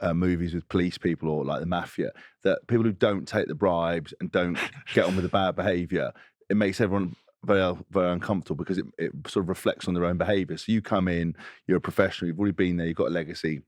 of movies with police people or like the mafia, that people who don't take the bribes and don't get on with the bad behaviour, it makes everyone very, very uncomfortable because it sort of reflects on their own behaviour. So you come in, you're a professional, you've already been there, you've got a legacy.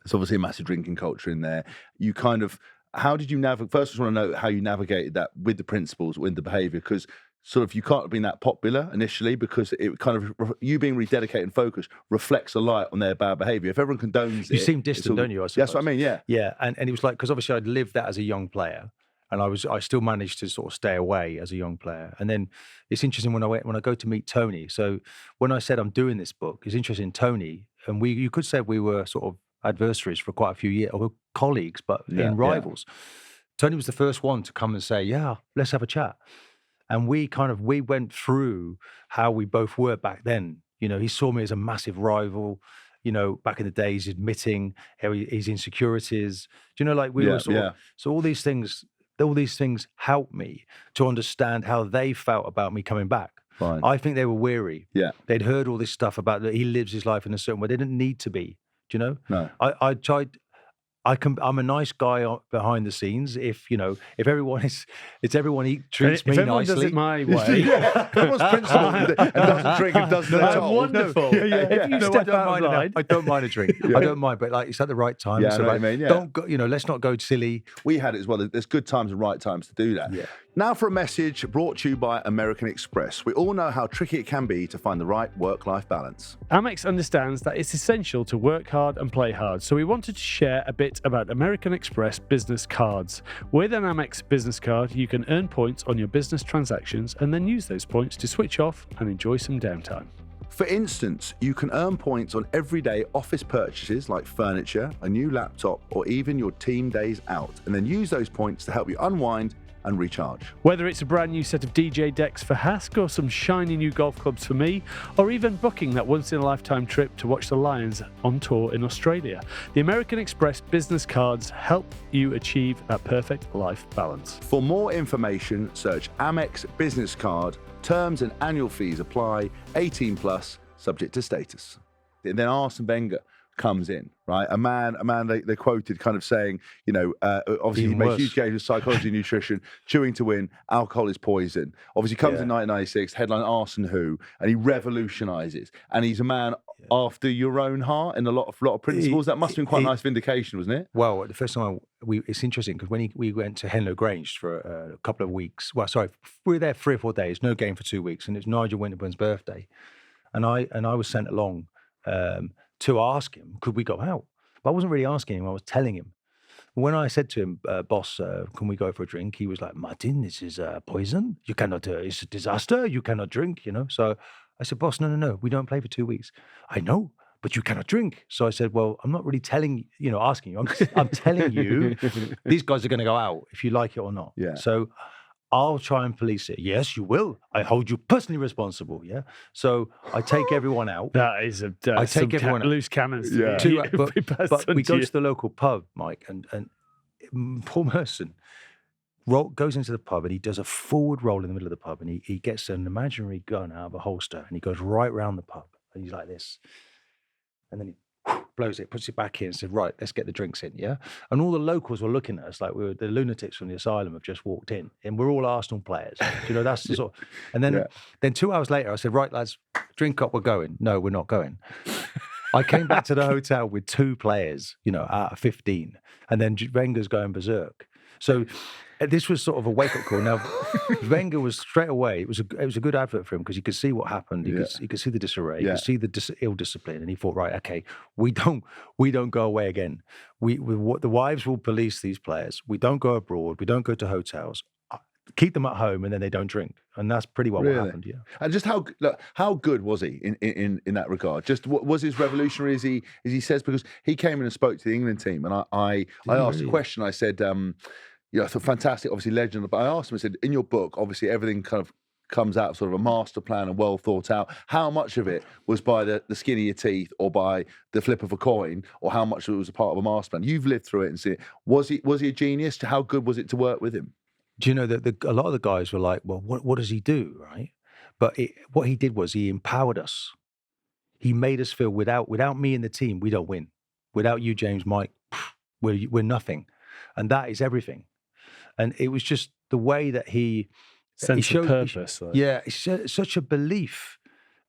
There's obviously a massive drinking culture in there. You kind of, how did you navigate? First, I just want to know how you navigated that with the principles, with the behaviour, because sort of you can't have been that popular initially, because it kind of, you being really dedicated and focused reflects a light on their bad behaviour. If everyone condones it. You seem distant, don't you? I suppose. That's what I mean, yeah. Yeah, and it was like, because obviously I'd lived that as a young player, and I still managed to sort of stay away as a young player. And then it's interesting when I go to meet Tony. So when I said I'm doing this book, it's interesting, Tony, and you could say we were sort of adversaries for quite a few years, or we're colleagues, but in rivals. Yeah. Tony was the first one to come and say, yeah, let's have a chat. And we went through how we both were back then. You know, he saw me as a massive rival. back in the days, admitting his insecurities. Do you know, like we were sort of, so all these things helped me to understand how they felt about me coming back. Fine. I think they were weary. Yeah. They'd heard all this stuff about that he lives his life in a certain way. They didn't need to be. Do you know? No. I tried. I'm a nice guy behind the scenes. If everyone treats me everyone nicely. does it my way. Everyone's principled and doesn't drink and doesn't That's told. wonderful. If you step out of line, I don't mind a drink. I don't mind, but like it's at the right time. Yeah, so I know like, what you mean, yeah. don't go. Let's not go silly. We had it as well. There's good times and right times to do that. Yeah. Now for a message brought to you by American Express. We all know how tricky it can be to find the right work-life balance. Amex understands that it's essential to work hard and play hard, so we wanted to share a bit about American Express business cards. With an Amex business card, you can earn points on your business transactions and then use those points to switch off and enjoy some downtime. For instance, you can earn points on everyday office purchases like furniture, a new laptop, or even your team days out, and then use those points to help you unwind and recharge. Whether it's a brand new set of DJ decks for Hask or some shiny new golf clubs for me, or even booking that once-in-a-lifetime trip to watch the Lions on tour in Australia, the American Express business cards help you achieve that perfect life balance. For more information, search Amex Business Card. Terms and annual fees apply. 18 plus, subject to status. And then Arsene Wenger comes in, right? A man they quoted kind of saying, obviously he made huge gains with psychology and nutrition, chewing to win, alcohol is poison. Obviously comes in 1996, headline Arsene Who, and he revolutionizes. And he's a man after your own heart in a lot of principles. That must have been quite a nice vindication, wasn't it? Well, the first time it's interesting because when we went to Henlow Grange for a couple of weeks, we were there 3 or 4 days, no game for 2 weeks, and it's Nigel Winterburn's birthday. And I was sent along to ask him, could we go out? But I wasn't really asking him, I was telling him. When I said to him, boss, can we go for a drink? He was like, Martin, this is poison. You cannot, it's a disaster. You cannot drink, So I said, boss, no, we don't play for 2 weeks. I know, but you cannot drink. So I said, well, I'm not really asking you. I'm telling you, these guys are going to go out if you like it or not. Yeah. So I'll try and police it. Yes, you will. I hold you personally responsible. Yeah. So I take everyone out. That is I take everyone out. Loose cannons. Yeah. But we go to the local pub, Mike, and Paul Merson goes into the pub and he does a forward roll in the middle of the pub and he gets an imaginary gun out of a holster and he goes right round the pub and he's like this. And then he blows it, puts it back in and says, right, let's get the drinks in, yeah? And all the locals were looking at us like we were the lunatics from the asylum have just walked in. And we're all Arsenal players. That's the sort of, and then 2 hours later, I said, right, lads, drink up, we're going. No, we're not going. I came back to the hotel with 2 players, out of 15. And then Wenger's going berserk. So this was sort of a wake-up call. Now, Wenger was straight away, it was a good advert for him because he could see what happened. He could see the disarray. He could see the ill discipline. And he thought, right, okay, we don't go away again. The wives will police these players. We don't go abroad. We don't go to hotels. Keep them at home and then they don't drink. And that's pretty well what happened, yeah. And just how good was he in that regard? Just was his revolutionary as he says? Because he came in and spoke to the England team and I asked a question. I said, I thought fantastic, obviously legend. But I asked him, I said, in your book, obviously everything kind of comes out sort of a master plan and well thought out. How much of it was by the skin of your teeth or by the flip of a coin, or how much of it was a part of a master plan? You've lived through it and seen it. Was he a genius? How good was it to work with him? Do you know that a lot of the guys were like, well, what does he do, right? But what he did was he empowered us. He made us feel without me in the team, we don't win. Without you, James, Mike, we're nothing. And that is everything. And it was just the way that he showed purpose. It's such a belief.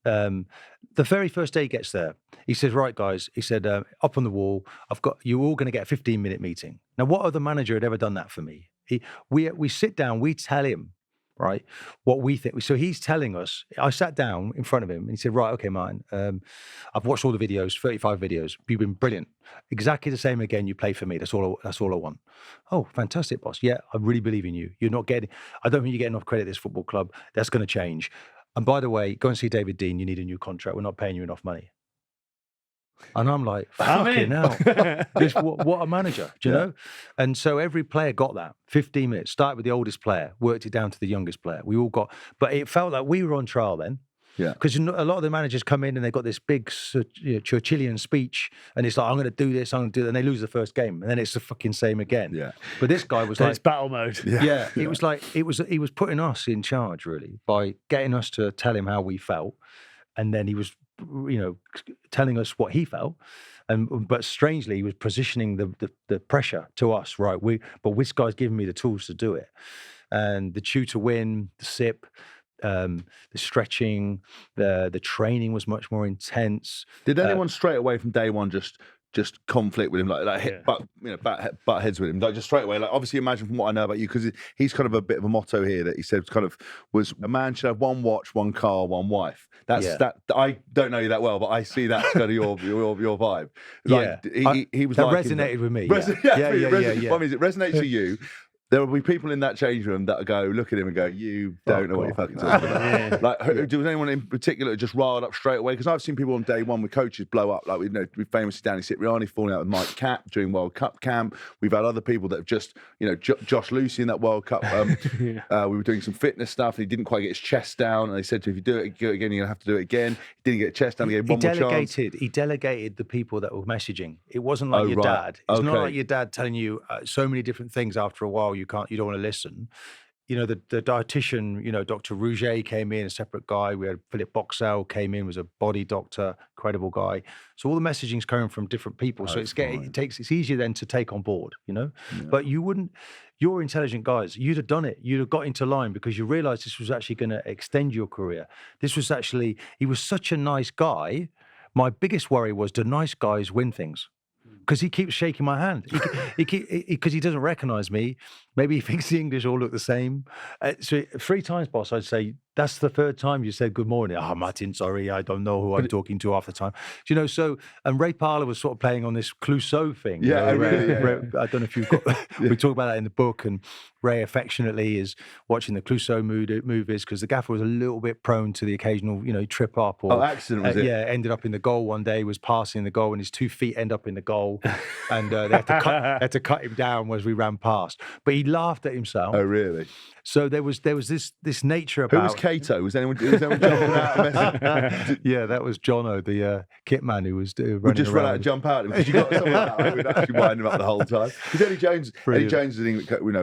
The very first day he gets there, he says, right, guys, he said, up on the wall, you're all going to get a 15-minute meeting. Now, what other manager had ever done that for me? We sit down, we tell him, right, what we think. So he's telling us, I sat down in front of him and he said, right, okay, Martin, I've watched all the videos, 35 videos. You've been brilliant. Exactly the same again. You play for me. That's all I want. Oh, fantastic, boss. Yeah, I really believe in you. I don't think you're getting enough credit at this football club. That's going to change. And by the way, go and see David Dean. You need a new contract. We're not paying you enough money. And I'm like, fucking hell. What a manager, do you know? And so every player got that. 15 minutes. Started with the oldest player, worked it down to the youngest player. We all got, but it felt like we were on trial then. Yeah. Because a lot of the managers come in and they've got this big Churchillian speech, and it's like, I'm going to do this, I'm going to do that, and they lose the first game, and then it's the fucking same again. Yeah. But this guy was Then like, it's battle mode. yeah, it was like he was putting us in charge really by getting us to tell him how we felt, and then he was, telling us what he felt, but strangely he was positioning the pressure to us. Right, but this guy's giving me the tools to do it, and the chew to win, the sip. The stretching, the training was much more intense. Did anyone straight away from day one just conflict with him, like hit butt heads with him, like just straight away? Like, obviously, imagine from what I know about you, because he's kind of a bit of a motto here that he said kind of was, a man should have one watch, one car, one wife. That I don't know you that well, but I see that's kind of your vibe. Like, he was that like resonated with me. Yeah. Yeah. What means it resonates with you. There will be people in that change room that go look at him and go, "You don't know what you're fucking talking about." Like, was anyone in particular just riled up straight away? Because I've seen people on day one with coaches blow up. Like, we famously Danny Cipriani falling out with Mike Catt during World Cup camp. We've had other people that have just, Josh Lucy in that World Cup. We were doing some fitness stuff, and he didn't quite get his chest down. And they said to him, "If you do it again, you're going to have to do it again." He didn't get his chest down. He gave one more chance. He delegated the people that were messaging. It wasn't like your dad. It's not like your dad telling you so many different things. After a while, you don't want to listen. The dietitian, Dr. Rouget came in, a separate guy. We had Philip Boxell came in, was a body doctor, incredible guy. So all the messaging's coming from different people. So it's easier then to take on board, Yeah. But you're intelligent guys. You'd have done it. You'd have got into line because you realized this was actually going to extend your career. He was such a nice guy. My biggest worry was, do nice guys win things? Because he keeps shaking my hand. Because he doesn't recognize me. Maybe he thinks the English all look the same. So 3 times, boss, I'd say, that's the 3rd time you said good morning. Oh, Martin, sorry, I don't know who I'm talking to half the time. And Ray Parlour was sort of playing on this Clouseau thing. Yeah, really, I don't know if you've got, we talk about that in the book, and Ray affectionately is watching the Clouseau movies because the gaffer was a little bit prone to the occasional, trip up. Or accident, was it? Yeah, ended up in the goal one day, was passing the goal, and his 2 feet end up in the goal. And they had to cut him down as we ran past. But he laughed at himself. Oh, really? So there was this nature about... Who was Cato? Was anyone jumping out? Yeah, that was Jono, the kit man who was running We just around. ran out and jump out. Because you got someone like that who would actually wind him up the whole time. Because Eddie Jones,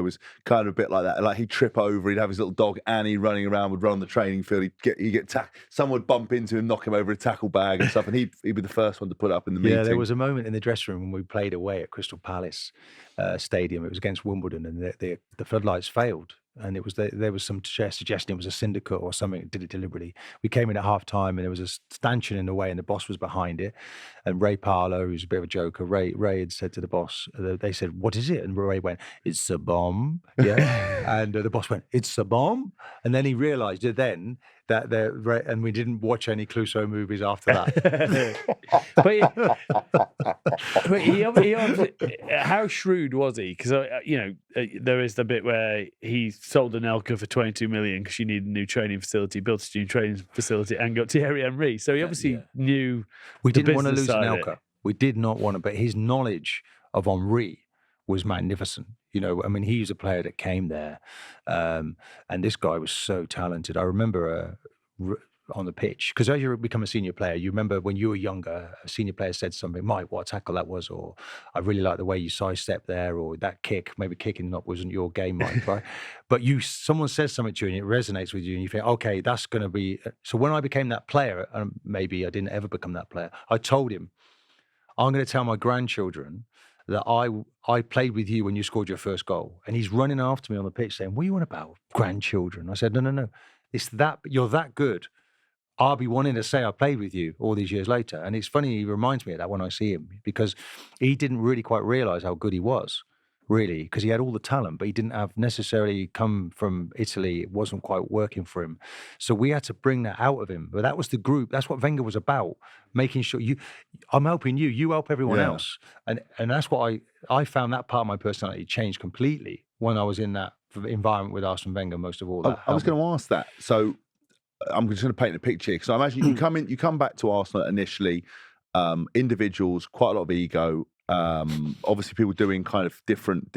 was kind of a bit like that. Like, he'd trip over, he'd have his little dog Annie running around, would run on the training field. He'd get someone would bump into him, knock him over a tackle bag and stuff, and he'd be the first one to put up in the meeting. Yeah, there was a moment in the dressing room when we played away at Crystal Palace Stadium. It was against Wimbledon, and the floodlights failed. And there was some suggestion it was a syndicate or something that did it deliberately. We came in at half time, and there was a stanchion in the way, and the boss was behind it. And Ray Parlour, who's a bit of a joker, Ray had said to the boss, they said, "What is it?" And Ray went, "It's a bomb." Yeah. And the boss went, "It's a bomb." And then he realised it then that and we didn't watch any Clouseau movies after that. but he obviously, how shrewd was he? Because there is the bit where he sold Anelka for 22 million because you need a new training facility, built a new training facility, and got Thierry Henry. So he obviously knew. We didn't want to lose Anelka. We did not want to, but his knowledge of Henry was magnificent. He's a player that came there, and this guy was so talented. I remember on the pitch, because as you become a senior player, you remember when you were younger, a senior player said something, "Mike, what a tackle that was," or "I really like the way you sidestepped there," or "that kick, maybe kicking wasn't your game, Mike," right? But someone says something to you and it resonates with you, and you think, okay, that's going to be. So when I became that player, and maybe I didn't ever become that player, I told him, I'm going to tell my grandchildren that I played with you when you scored your first goal. And he's running after me on the pitch saying, "What are you on about, grandchildren?" I said, no. It's that, you're that good. I'll be wanting to say I played with you all these years later. And it's funny, he reminds me of that when I see him, because he didn't really quite realise how good he was, really, because he had all the talent, but he didn't have necessarily come from Italy. It wasn't quite working for him. So we had to bring that out of him. But that was the group. That's what Wenger was about, making sure I'm helping you, you help everyone else. And that's what I found, that part of my personality changed completely when I was in that environment with Arsene Wenger, most of all. I was going to ask that. So I'm just going to paint a picture, because I imagine you come back to Arsenal initially, individuals, quite a lot of ego, Obviously, people doing kind of different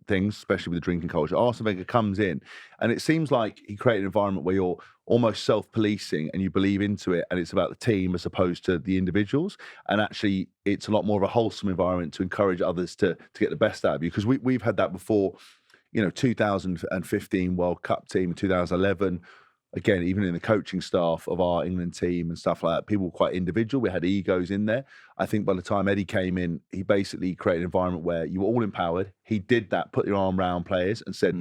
things, especially with the drinking culture. Arsene Wenger comes in, and it seems like he created an environment where you're almost self-policing and you believe into it, and it's about the team as opposed to the individuals. And actually, it's a lot more of a wholesome environment to encourage others to get the best out of you. Because we've had that before, 2015 World Cup team, 2011. Again, even in the coaching staff of our England team and stuff like that, people were quite individual. We had egos in there. I think by the time Eddie came in, he basically created an environment where you were all empowered. He did that, put your arm around players and said,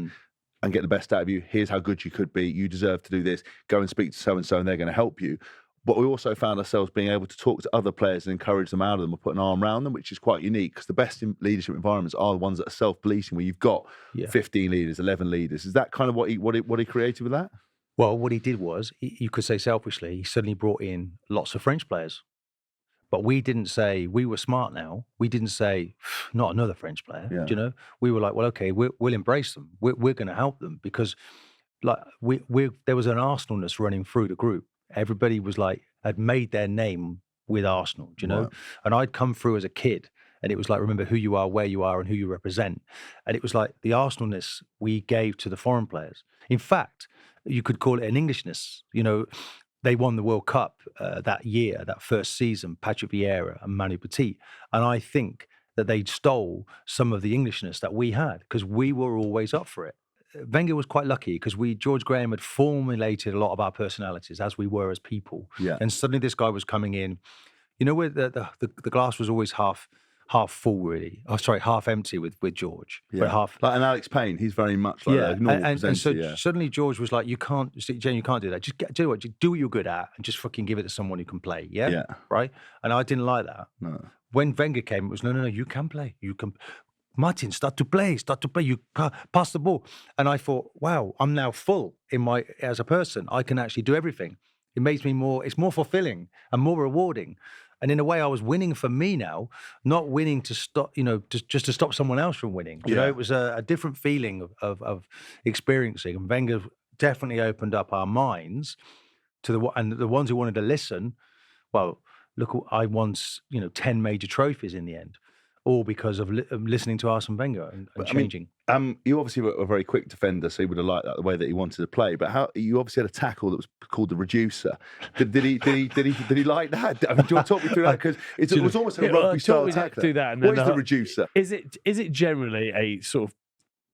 and get the best out of you. Here's how good you could be. You deserve to do this. Go and speak to so-and-so and they're going to help you. But we also found ourselves being able to talk to other players and encourage them out of them or put an arm around them, which is quite unique because the best leadership environments are the ones that are self-policing, where you've got 15 leaders, 11 leaders. Is that kind of what he created with that? Well, what he did was, you could say selfishly, he suddenly brought in lots of French players. But we didn't say, we were smart now. We didn't say, not another French player, We were like, well, okay, we'll embrace them. We're going to help them because like there was an Arsenalness running through the group. Everybody was like, had made their name with Arsenal, Right. And I'd come through as a kid. And it was like, remember who you are, where you are, and who you represent. And it was like the Arsenalness we gave to the foreign players. In fact, you could call it an Englishness. They won the World Cup that year, that first season, Patrick Vieira and Manu Petit. And I think that they stole some of the Englishness that we had because we were always up for it. Wenger was quite lucky because George Graham had formulated a lot of our personalities as we were as people. Yeah. And suddenly this guy was coming in, where the glass was always half full, really. Oh, sorry, half empty with George. Yeah. But half like an Alex Payne, he's very much like a normal and so presenter, suddenly George was like, Jen, you can't do that. Just do what you're good at and just fucking give it to someone who can play. Yeah. Yeah. Right. And I didn't like that. No. When Wenger came, it was no, you can play. You can. Martin, start to play. You pass the ball. And I thought, wow, I'm now full as a person. I can actually do everything. It makes me it's more fulfilling and more rewarding. And in a way, I was winning for me now, not winning to stop, just to stop someone else from winning. You know, it was a different feeling of experiencing. And Wenger definitely opened up our minds to the ones who wanted to listen. Well, look, I won, 10 major trophies in the end. All because of listening to Arsene Wenger and changing. You obviously were a very quick defender, so you would have liked that the way that he wanted to play. But you obviously had a tackle that was called the reducer. Did he like that? I mean, do you want to talk me through that? Because it was almost a rugby style tackle. What is the reducer? Is it generally a sort of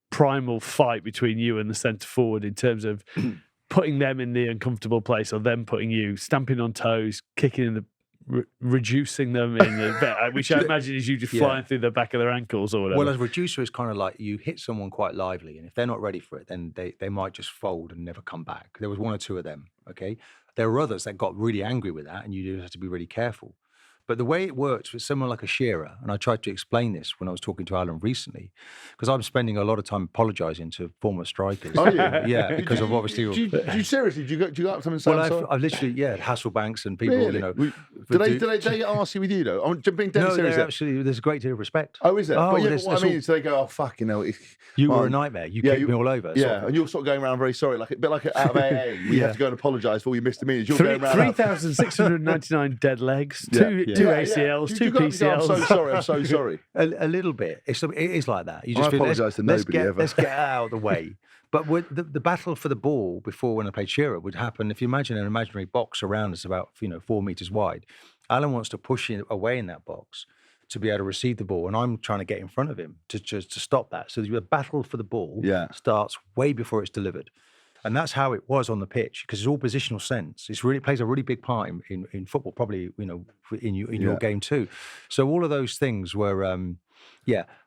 primal fight between you and the centre forward in terms of putting them in the uncomfortable place, or them putting you stamping on toes, kicking in the reducing them in which I imagine is you just flying through the back of their ankles or whatever. Well, as a reducer is kind of like you hit someone quite lively, and if they're not ready for it, then they might just fold and never come back. There was one or two of them, okay? There were others that got really angry with that, and you do have to be really careful. But the way it works was similar like a shearer, and I tried to explain this when I was talking to Alan recently, because I'm spending a lot of time apologising to former strikers. Oh, yeah, because of obviously. Do you seriously? Do you go up to them and say, well, I've literally, Hasselbanks and people, really? Did they get arsy with you though? I'm being dead serious. No, absolutely. There's a great deal of respect. Oh, is it? Oh, but what I mean is they go, oh fuck, you were a nightmare. You kicked me all over. Yeah, and you're sort of going around very sorry, like a bit like out of AA. You have to go and apologise for all your misdemeanors. You're going around 3,699 dead legs, two ACLs. Two PCLs. I'm so sorry. A little bit. It is like that. You just apologise to nobody ever. Let's get out of the way. But the battle for the ball before, when I played shearer, would happen if you imagine an imaginary box around us about 4 meters wide. Alan wants to push it away in that box to be able to receive the ball, and I'm trying to get in front of him to stop that. So the battle for the ball starts way before it's delivered. And that's how it was on the pitch, because it's all positional sense. It plays a really big part in football, probably, in your game too. So all of those things were,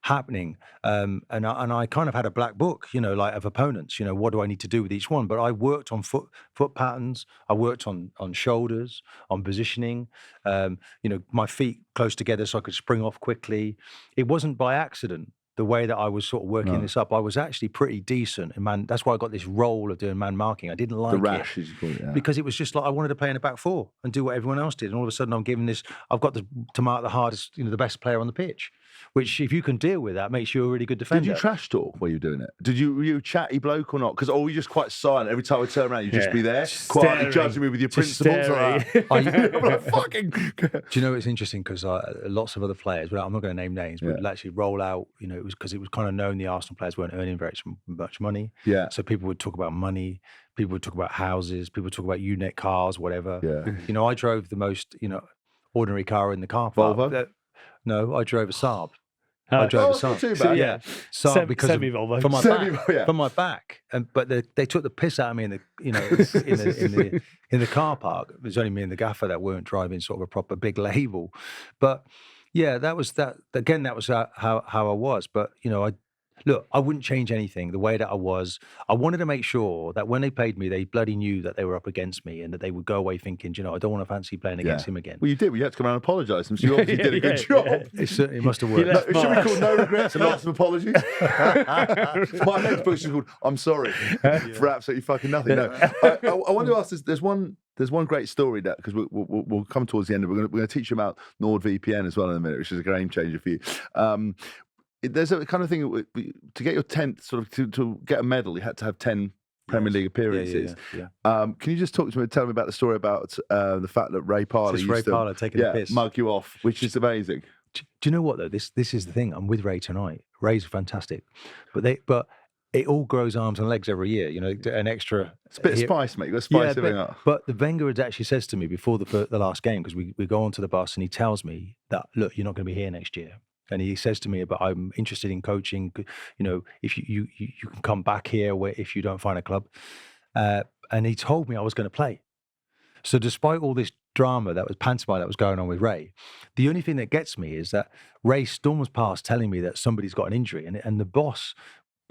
happening. And I kind of had a black book, like of opponents, what do I need to do with each one? But I worked on foot patterns. I worked on shoulders, on positioning, my feet close together so I could spring off quickly. It wasn't by accident. The way that I was sort of working this up, I was actually pretty decent. And that's why I got this role of doing man marking. I didn't like the rash, as you call it, because it was just like I wanted to play in the back four and do what everyone else did. And all of a sudden, I've got to mark the hardest, the best player on the pitch. which if you can deal with that, makes you a really good defender. Did you trash talk while you were doing it? Were you a chatty bloke or not? Because were you just quite silent? Every time I turn around, you'd just be there, quietly judging me with your principles. Fucking. Do you know it's interesting because lots of other players, well, I'm not going to name names, would actually roll out. You know, it was because it was kind of known the Arsenal players weren't earning very much money. Yeah. So people would talk about money. People would talk about houses. People would talk about unit cars, whatever. Yeah. You know, I drove the most, ordinary car in the car park. Volvo? No, I drove a Saab. I drove a Saab. Not too bad. Yeah, Saab because semi-Volvo. from my back. From my back, but they took the piss out of me in the car park. It was only me and the gaffer that weren't driving sort of a proper big label. But yeah, that was that. Again, that was how I was. But I wouldn't change anything. The way that I was, I wanted to make sure that when they played me, they bloody knew that they were up against me and that they would go away thinking, I don't want to fancy playing against him again. Well, you did. You had to come around and apologise. So you obviously did a good job. It certainly must have worked. Should we call no regrets and lots of apologies? My next book is called "I'm Sorry" for absolutely fucking nothing. No, I want to ask this. There's one great story that because we'll come towards the end. We're going to teach you about NordVPN as well in a minute, which is a game changer for you. There's a kind of thing to get your 10th to get a medal. You had to have 10 Premier League appearances. Yeah. Can you just tell me about the story about the fact that Ray Parlour used to taking the piss, mug you off, which is amazing. Do you know what though? This is the thing. I'm with Ray tonight. Ray's fantastic, but it all grows arms and legs every year. An extra. It's a bit of spice, mate. You've got to spice everything up. But the Wenger actually says to me before the last game, because we go onto the bus and he tells me that, look, you're not going to be here next year. And he says to me, but I'm interested in coaching, if you can come back here if you don't find a club. And he told me I was going to play. So despite all this drama that was pantomime that was going on with Ray, the only thing that gets me is that Ray storms past telling me that somebody's got an injury and the boss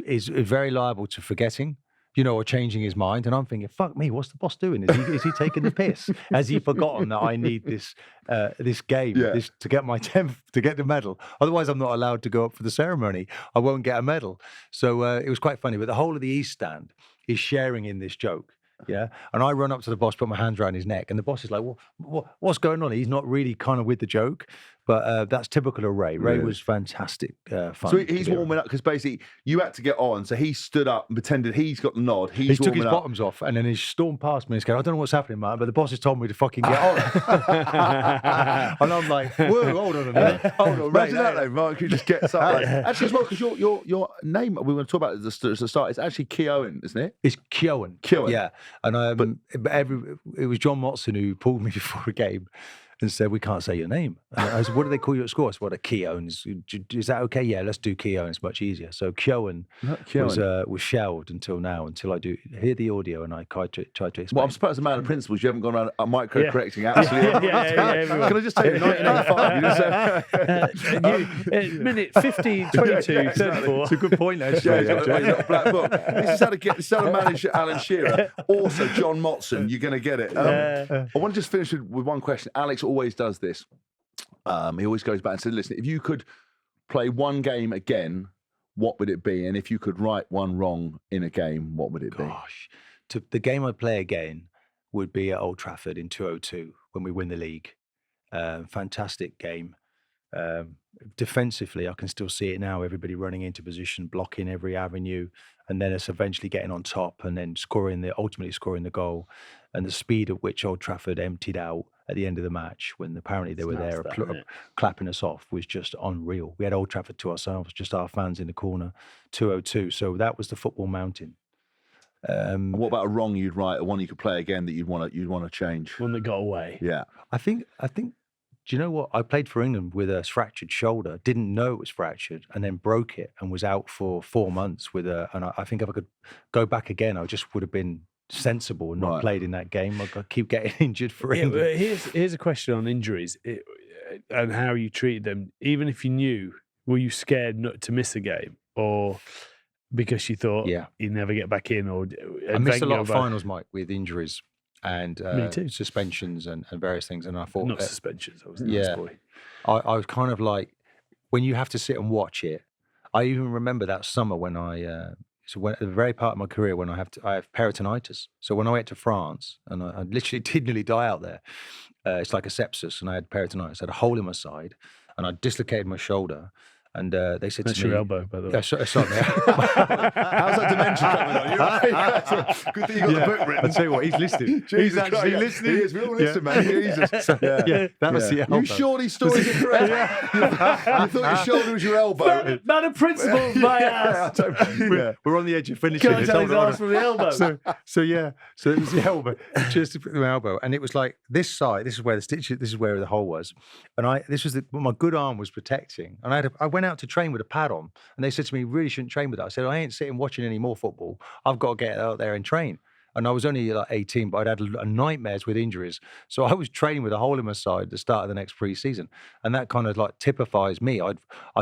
is very liable to forgetting, or changing his mind. And I'm thinking, fuck me, what's the boss doing? Is he taking the piss? Has he forgotten that I need this game to get my 10th, to get the medal? Otherwise, I'm not allowed to go up for the ceremony. I won't get a medal. So it was quite funny. But the whole of the East Stand is sharing in this joke. Yeah. And I run up to the boss, put my hands around his neck, and the boss is like, what's going on? He's not really kind of with the joke, but that's typical of Ray. Ray was fantastic fun. So he's warming up because basically you had to get on. So he stood up and pretended he's got the nod. He took his bottoms off and then he stormed past me and said, I don't know what's happening, man, but the boss has told me to fucking get on. And I'm like, whoa, hold on a minute. Hold on, imagine that though, Mark, who just gets up. Actually, as well, because your name, we want to talk about it at the start, it's actually Keown, isn't it? It's Keown. Keown. Yeah. And it was John Motson who pulled me before a game and said, we can't say your name. And I said, what do they call you at school? I said, what, a Keown? Is that okay? Yeah, let's do Keown. It's much eeasier. So Keown was shelved until now, until I do hear the audio and I try to explain. Well, I'm surprised as a man of principles, you haven't gone around micro-correcting absolutely. Can I just take the 1985? Minute 50, 22, 34. It's a good point there. He's got a black book. This is how to manage Alan Shearer. Also, John Motson, you're going to get it. I want to just finish with one question. Alex always does this. He always goes back and says, listen, if you could play one game again, what would it be? And if you could right one wrong in a game, what would it be? The game I'd play again would be at Old Trafford in 2002 when we win the league. Fantastic game. Defensively, I can still see it now. Everybody running into position, blocking every avenue, and then us eventually getting on top and then ultimately scoring the goal. And the speed at which Old Trafford emptied out at the end of the match, when apparently they were there clapping us off, was just unreal. We had Old Trafford to ourselves, just our fans in the corner, 202. So that was the football mountain. What about a wrong you'd right, a one you could play again that you'd want to change? One that got away. Yeah. I think. Do you know what? I played for England with a fractured shoulder, didn't know it was fractured, and then broke it and was out for 4 months and I think if I could go back again, I just would have been sensible and not played in that game. I keep getting injured for England. Here's a question on injuries and how you treated them. Even if you knew, were you scared not to miss a game, or because you thought you'd never get back in? Or I missed a lot of finals, Mike, with injuries and Me too. suspensions and various things. And I thought not suspensions. I was a nice boy. I was kind of like, when you have to sit and watch it. I even remember that summer when at the very part of my career when I have peritonitis. So when I went to France, and I literally did nearly die out there, it's like a sepsis, and I had peritonitis. I had a hole in my side, and I dislocated my shoulder, And they said That's to me, your elbow, by the way. Yeah, sorry. How's that dementia coming on? You're right. Good thing you got the book written. I'll tell you what, he's listening. He's actually listening. He is. We all listen, man. Jesus. That was the elbow. You sure these stories are correct? You thought your shoulder was your elbow. Man of principle, my ass. We're on the edge of finishing. Can't tell his ass from the elbow. So it was the elbow, just to put the elbow, and it was like this side. This is where the stitch. This is where the hole was, and this was my good arm was protecting, and I went out to train with a pad on, and they said to me, "You really shouldn't train with that." I said, "I ain't sitting watching any more football. I've got to get out there and train." And I was only like 18, but I'd had nightmares with injuries, so I was training with a hole in my side at the start of the next pre-season, and that kind of like typifies me. I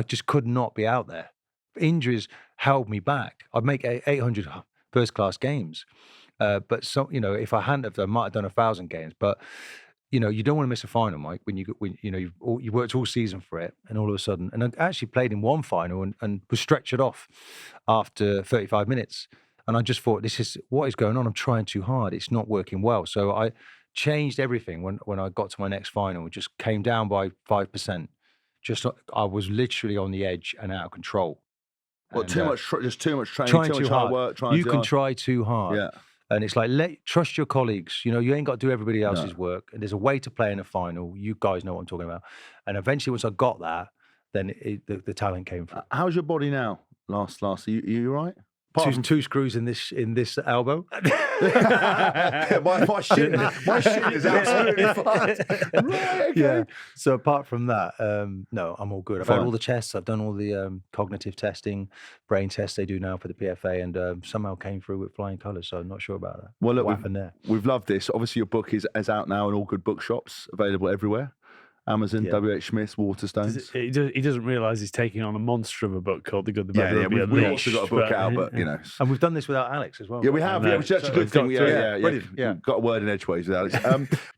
just could not be out there. Injuries held me back. I'd make 800 first-class games. But if I hadn't have, I might have done 1,000 games. But you don't want to miss a final, Mike. When you worked all season for it, and all of a sudden, and I actually played in one final and was stretchered off after 35 minutes. And I just thought, this is what is going on. I'm trying too hard. It's not working well. So I changed everything when I got to my next final. Just came down by 5%. I was literally on the edge and out of control. Well, And, too much training, too much hard work. You can try too hard. Yeah. And it's like, trust your colleagues. You ain't got to do everybody else's work. And there's a way to play in a final. You guys know what I'm talking about. And eventually, once I got that, then the talent came through. How's your body now? Last, are you all right? Two screws in this elbow. my shin is absolutely fine. Right, okay. Yeah. So apart from that, no, I'm all good. I've had all the tests. I've done all the cognitive testing, brain tests they do now for the PFA, and somehow came through with flying colours. So I'm not sure about that. Well, look, what happened there? We've loved this. Obviously, your book is out now in all good bookshops, available everywhere. Amazon, W.H. Smith, Waterstones. He doesn't realise he's taking on a monster of a book called The Good, the Bad, the Rugby We've also got a book out, but And we've done this without Alex as well. Yeah, we have. Yeah, which is actually a good thing. Yeah. Got a word in edgeways with Alex.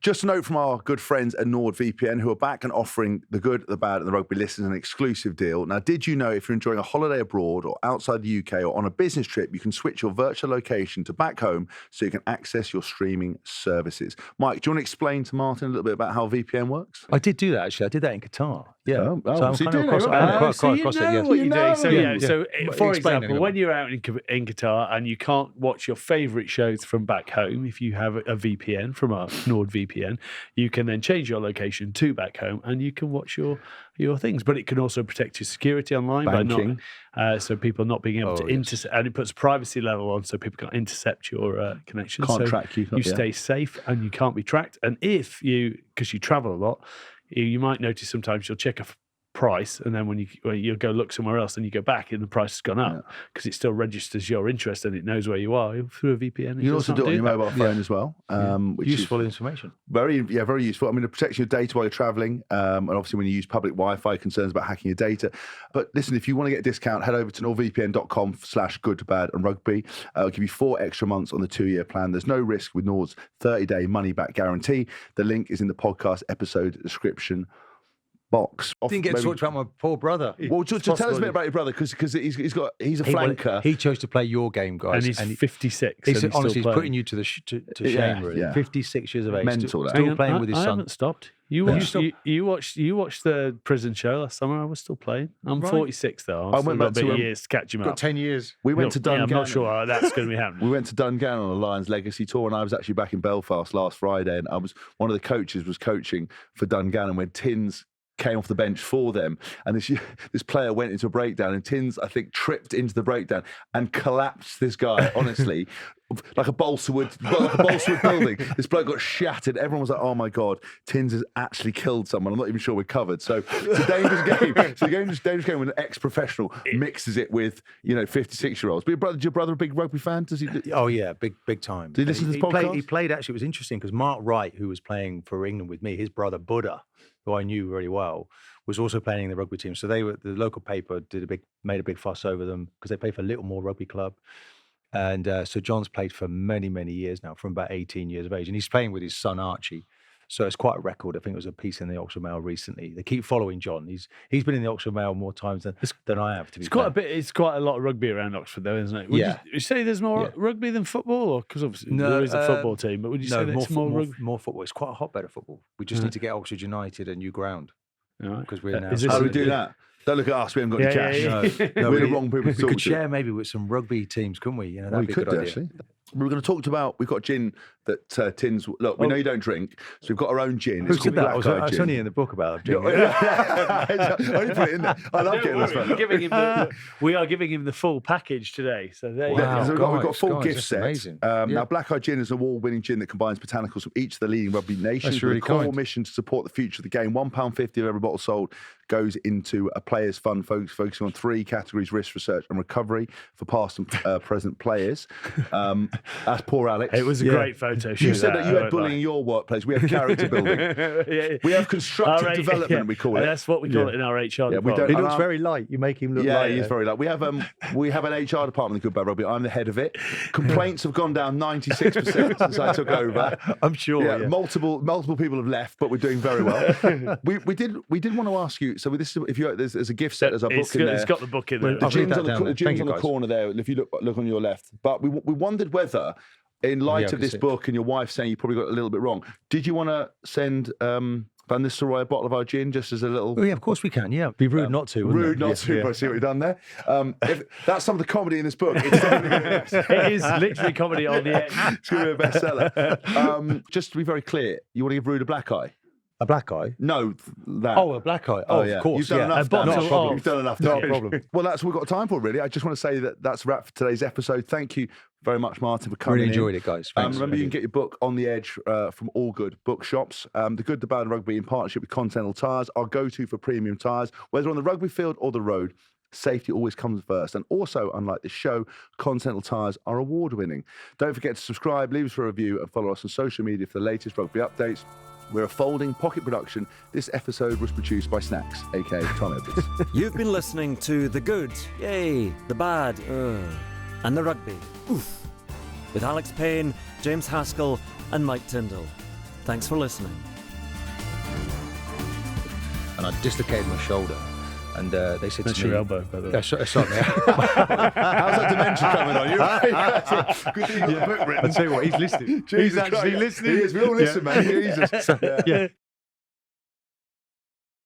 Just a note from our good friends at NordVPN, who are back and offering The Good, the Bad, and the Rugby listeners an exclusive deal. Now, did you know if you're enjoying a holiday abroad or outside the UK or on a business trip, you can switch your virtual location to back home so you can access your streaming services? Mike, do you want to explain to Martin a little bit about how VPN works? I did do that, actually. I did that in Qatar. Yeah. So I'm kind of across it, yes. So, for Explain example, when you're out in Qatar and you can't watch your favourite shows from back home, if you have a VPN from our NordVPN, you can then change your location to back home and you can watch your things. But it can also protect your security online Banking. by not, so people not being able to intercept, and it puts a privacy level on so people can't intercept your connections. Can't so track you. You stay safe and you can't be tracked. And because you travel a lot, you might notice sometimes you'll check a price, and then when you go look somewhere else and you go back and the price has gone up because it still registers your interest and it knows where you are through a VPN. You can also do it on your mobile phone as well. Which useful information. Very useful. I mean, it protects your data while you're traveling, and obviously when you use public Wi-Fi, concerns about hacking your data. But listen, if you want to get a discount, head over to nordvpn.com/good-bad-and-rugby. I'll give you 4 extra months on the 2-year plan. There's no risk with Nord's 30-day money-back guarantee. The link is in the podcast episode description box. Didn't get to talk about my poor brother. Well, just tell us a bit about your brother, because he's a flanker. He chose to play your game, guys, and he's 56. He's and honestly still putting you to shame. Really. Yeah. 56 years of age, Mental, still playing with his I son. haven't stopped. You watched the prison show last summer. I was still playing. I'm 46 though. I went back to years to catch him up. Got 10 years. We went to Dungannon. I'm not sure that's going to be happening. We went to Dungannon on a Lions Legacy tour, and I was actually back in Belfast last Friday, and one of the coaches was coaching for Dungannon when Tins came off the bench for them, and this player went into a breakdown, and Tins, I think, tripped into the breakdown and collapsed this guy, honestly, like a balsa wood building. This bloke got shattered. Everyone was like, oh my God, Tins has actually killed someone. I'm not even sure we're covered. So it's a dangerous game. So a dangerous game when an ex-professional mixes it with, 56-year-olds. But your brother a big rugby fan? Does he? Oh yeah, big time. Did he listen to this podcast? He played, actually, it was interesting because Mark Wright, who was playing for England with me, his brother Buddha, who I knew very well, was also playing in the rugby team. So the local paper made a big fuss over them because they play for Littlemore Rugby Club. And so John's played for many, many years now, from about 18 years of age. And he's playing with his son, Archie. So it's quite a record. I think it was a piece in the Oxford Mail recently. They keep following John. He's been in the Oxford Mail more times than I have, to be fair. It's quite a lot of rugby around Oxford, though, isn't it? Would you say there's more rugby than football? Because obviously there is a football team, but would you say there's more rugby? More football. It's quite a hotbed of football. We just need to get Oxford United a new ground. Right. Because we're now... How do we do that? Don't look at us. We haven't got any cash. No, We're the wrong people to We talk could to. share maybe with some rugby teams, couldn't we? You know, that'd We be a could good do, idea. actually. We're going to talk about. We've got gin that Tins. Look, we know you don't drink, so we've got our own gin. Who It's did called that? Black Eye It's Gin. only in the book about gin. I only put it in there. I love getting this We're fun. giving him we are giving him the full package today. So there you Wow. go. So we've got a full guys, gift that's set. amazing. Now, Black Eye Gin is an award-winning gin that combines botanicals from each of the leading rugby nations. That's with really a core kind. mission to support the future of the game. £1.50 of every bottle sold goes into a players' fund focusing on 3 categories: risk, research, and recovery for past and present players. That's poor Alex. It was a great photo shoot. You said that you I had won't bullying in your workplace. We have character building. lie. We have constructive development, we call it. And that's what we call it in our HR we department. don't- He And looks I'm- very light. You make him look Yeah, light. he's very light. We have an HR department in Good Bad Rugby. I'm the head of it. Complaints have gone down 96% since I took over. I'm sure. Yeah, Yeah. multiple people have left, but we're doing very well. we did want to ask you. So this is if you there's a gift set, there's a book in there. It's got the book in there. The I'll read gin's that on the, down the there. gin's Thank you, on the guys. corner there. If you look on your left, but we wondered whether, in light I of can this see it. book and your wife saying you probably got it a little bit wrong, did you want to send Van Nistelrooy a bottle of our gin just as a little? Oh, yeah, of course we can. Yeah, be rude not to. wouldn't Rude it? not Yeah, to, yeah. but I see what you've done there. If that's some of the comedy in this book. It's definitely It is literally comedy on the edge. it's going to be a bestseller. Just to be very clear, you want to give Rude a black eye? A black eye. No, that. Oh, a black eye. Oh, yeah. of course. You've done yeah. enough. A bottle damage. of- You've done enough. Not a damage. problem. Well, that's what we've got time for, really. I just want to say that that's a wrap for today's episode. Thank you very much, Martin, for coming Really in. enjoyed it, guys. Thanks. Remember, you can get your book On the Edge from all good bookshops. The Good, the Bad, and Rugby in partnership with Continental Tires, our go-to for premium tyres, whether on the rugby field or the road. Safety always comes first. And also, unlike this show, Continental Tires are award-winning. Don't forget to subscribe, leave us a review, and follow us on social media for the latest rugby updates. We're a folding pocket production. This episode was produced by Snacks, aka Tom Edwards. You've been listening to The Good, Yay, The Bad, and The Rugby, Oof, with Alex Payne, James Haskell, and Mike Tyndall. Thanks for listening. And I dislocated my shoulder. And they said That's to me... your elbow, by the way. Sorry. How's that dementia coming on you? Good thing you got the book written. I'll tell you what, he's listening. Jesus He's actually Christ. listening. He is. We all listen, man. Jesus. Yeah.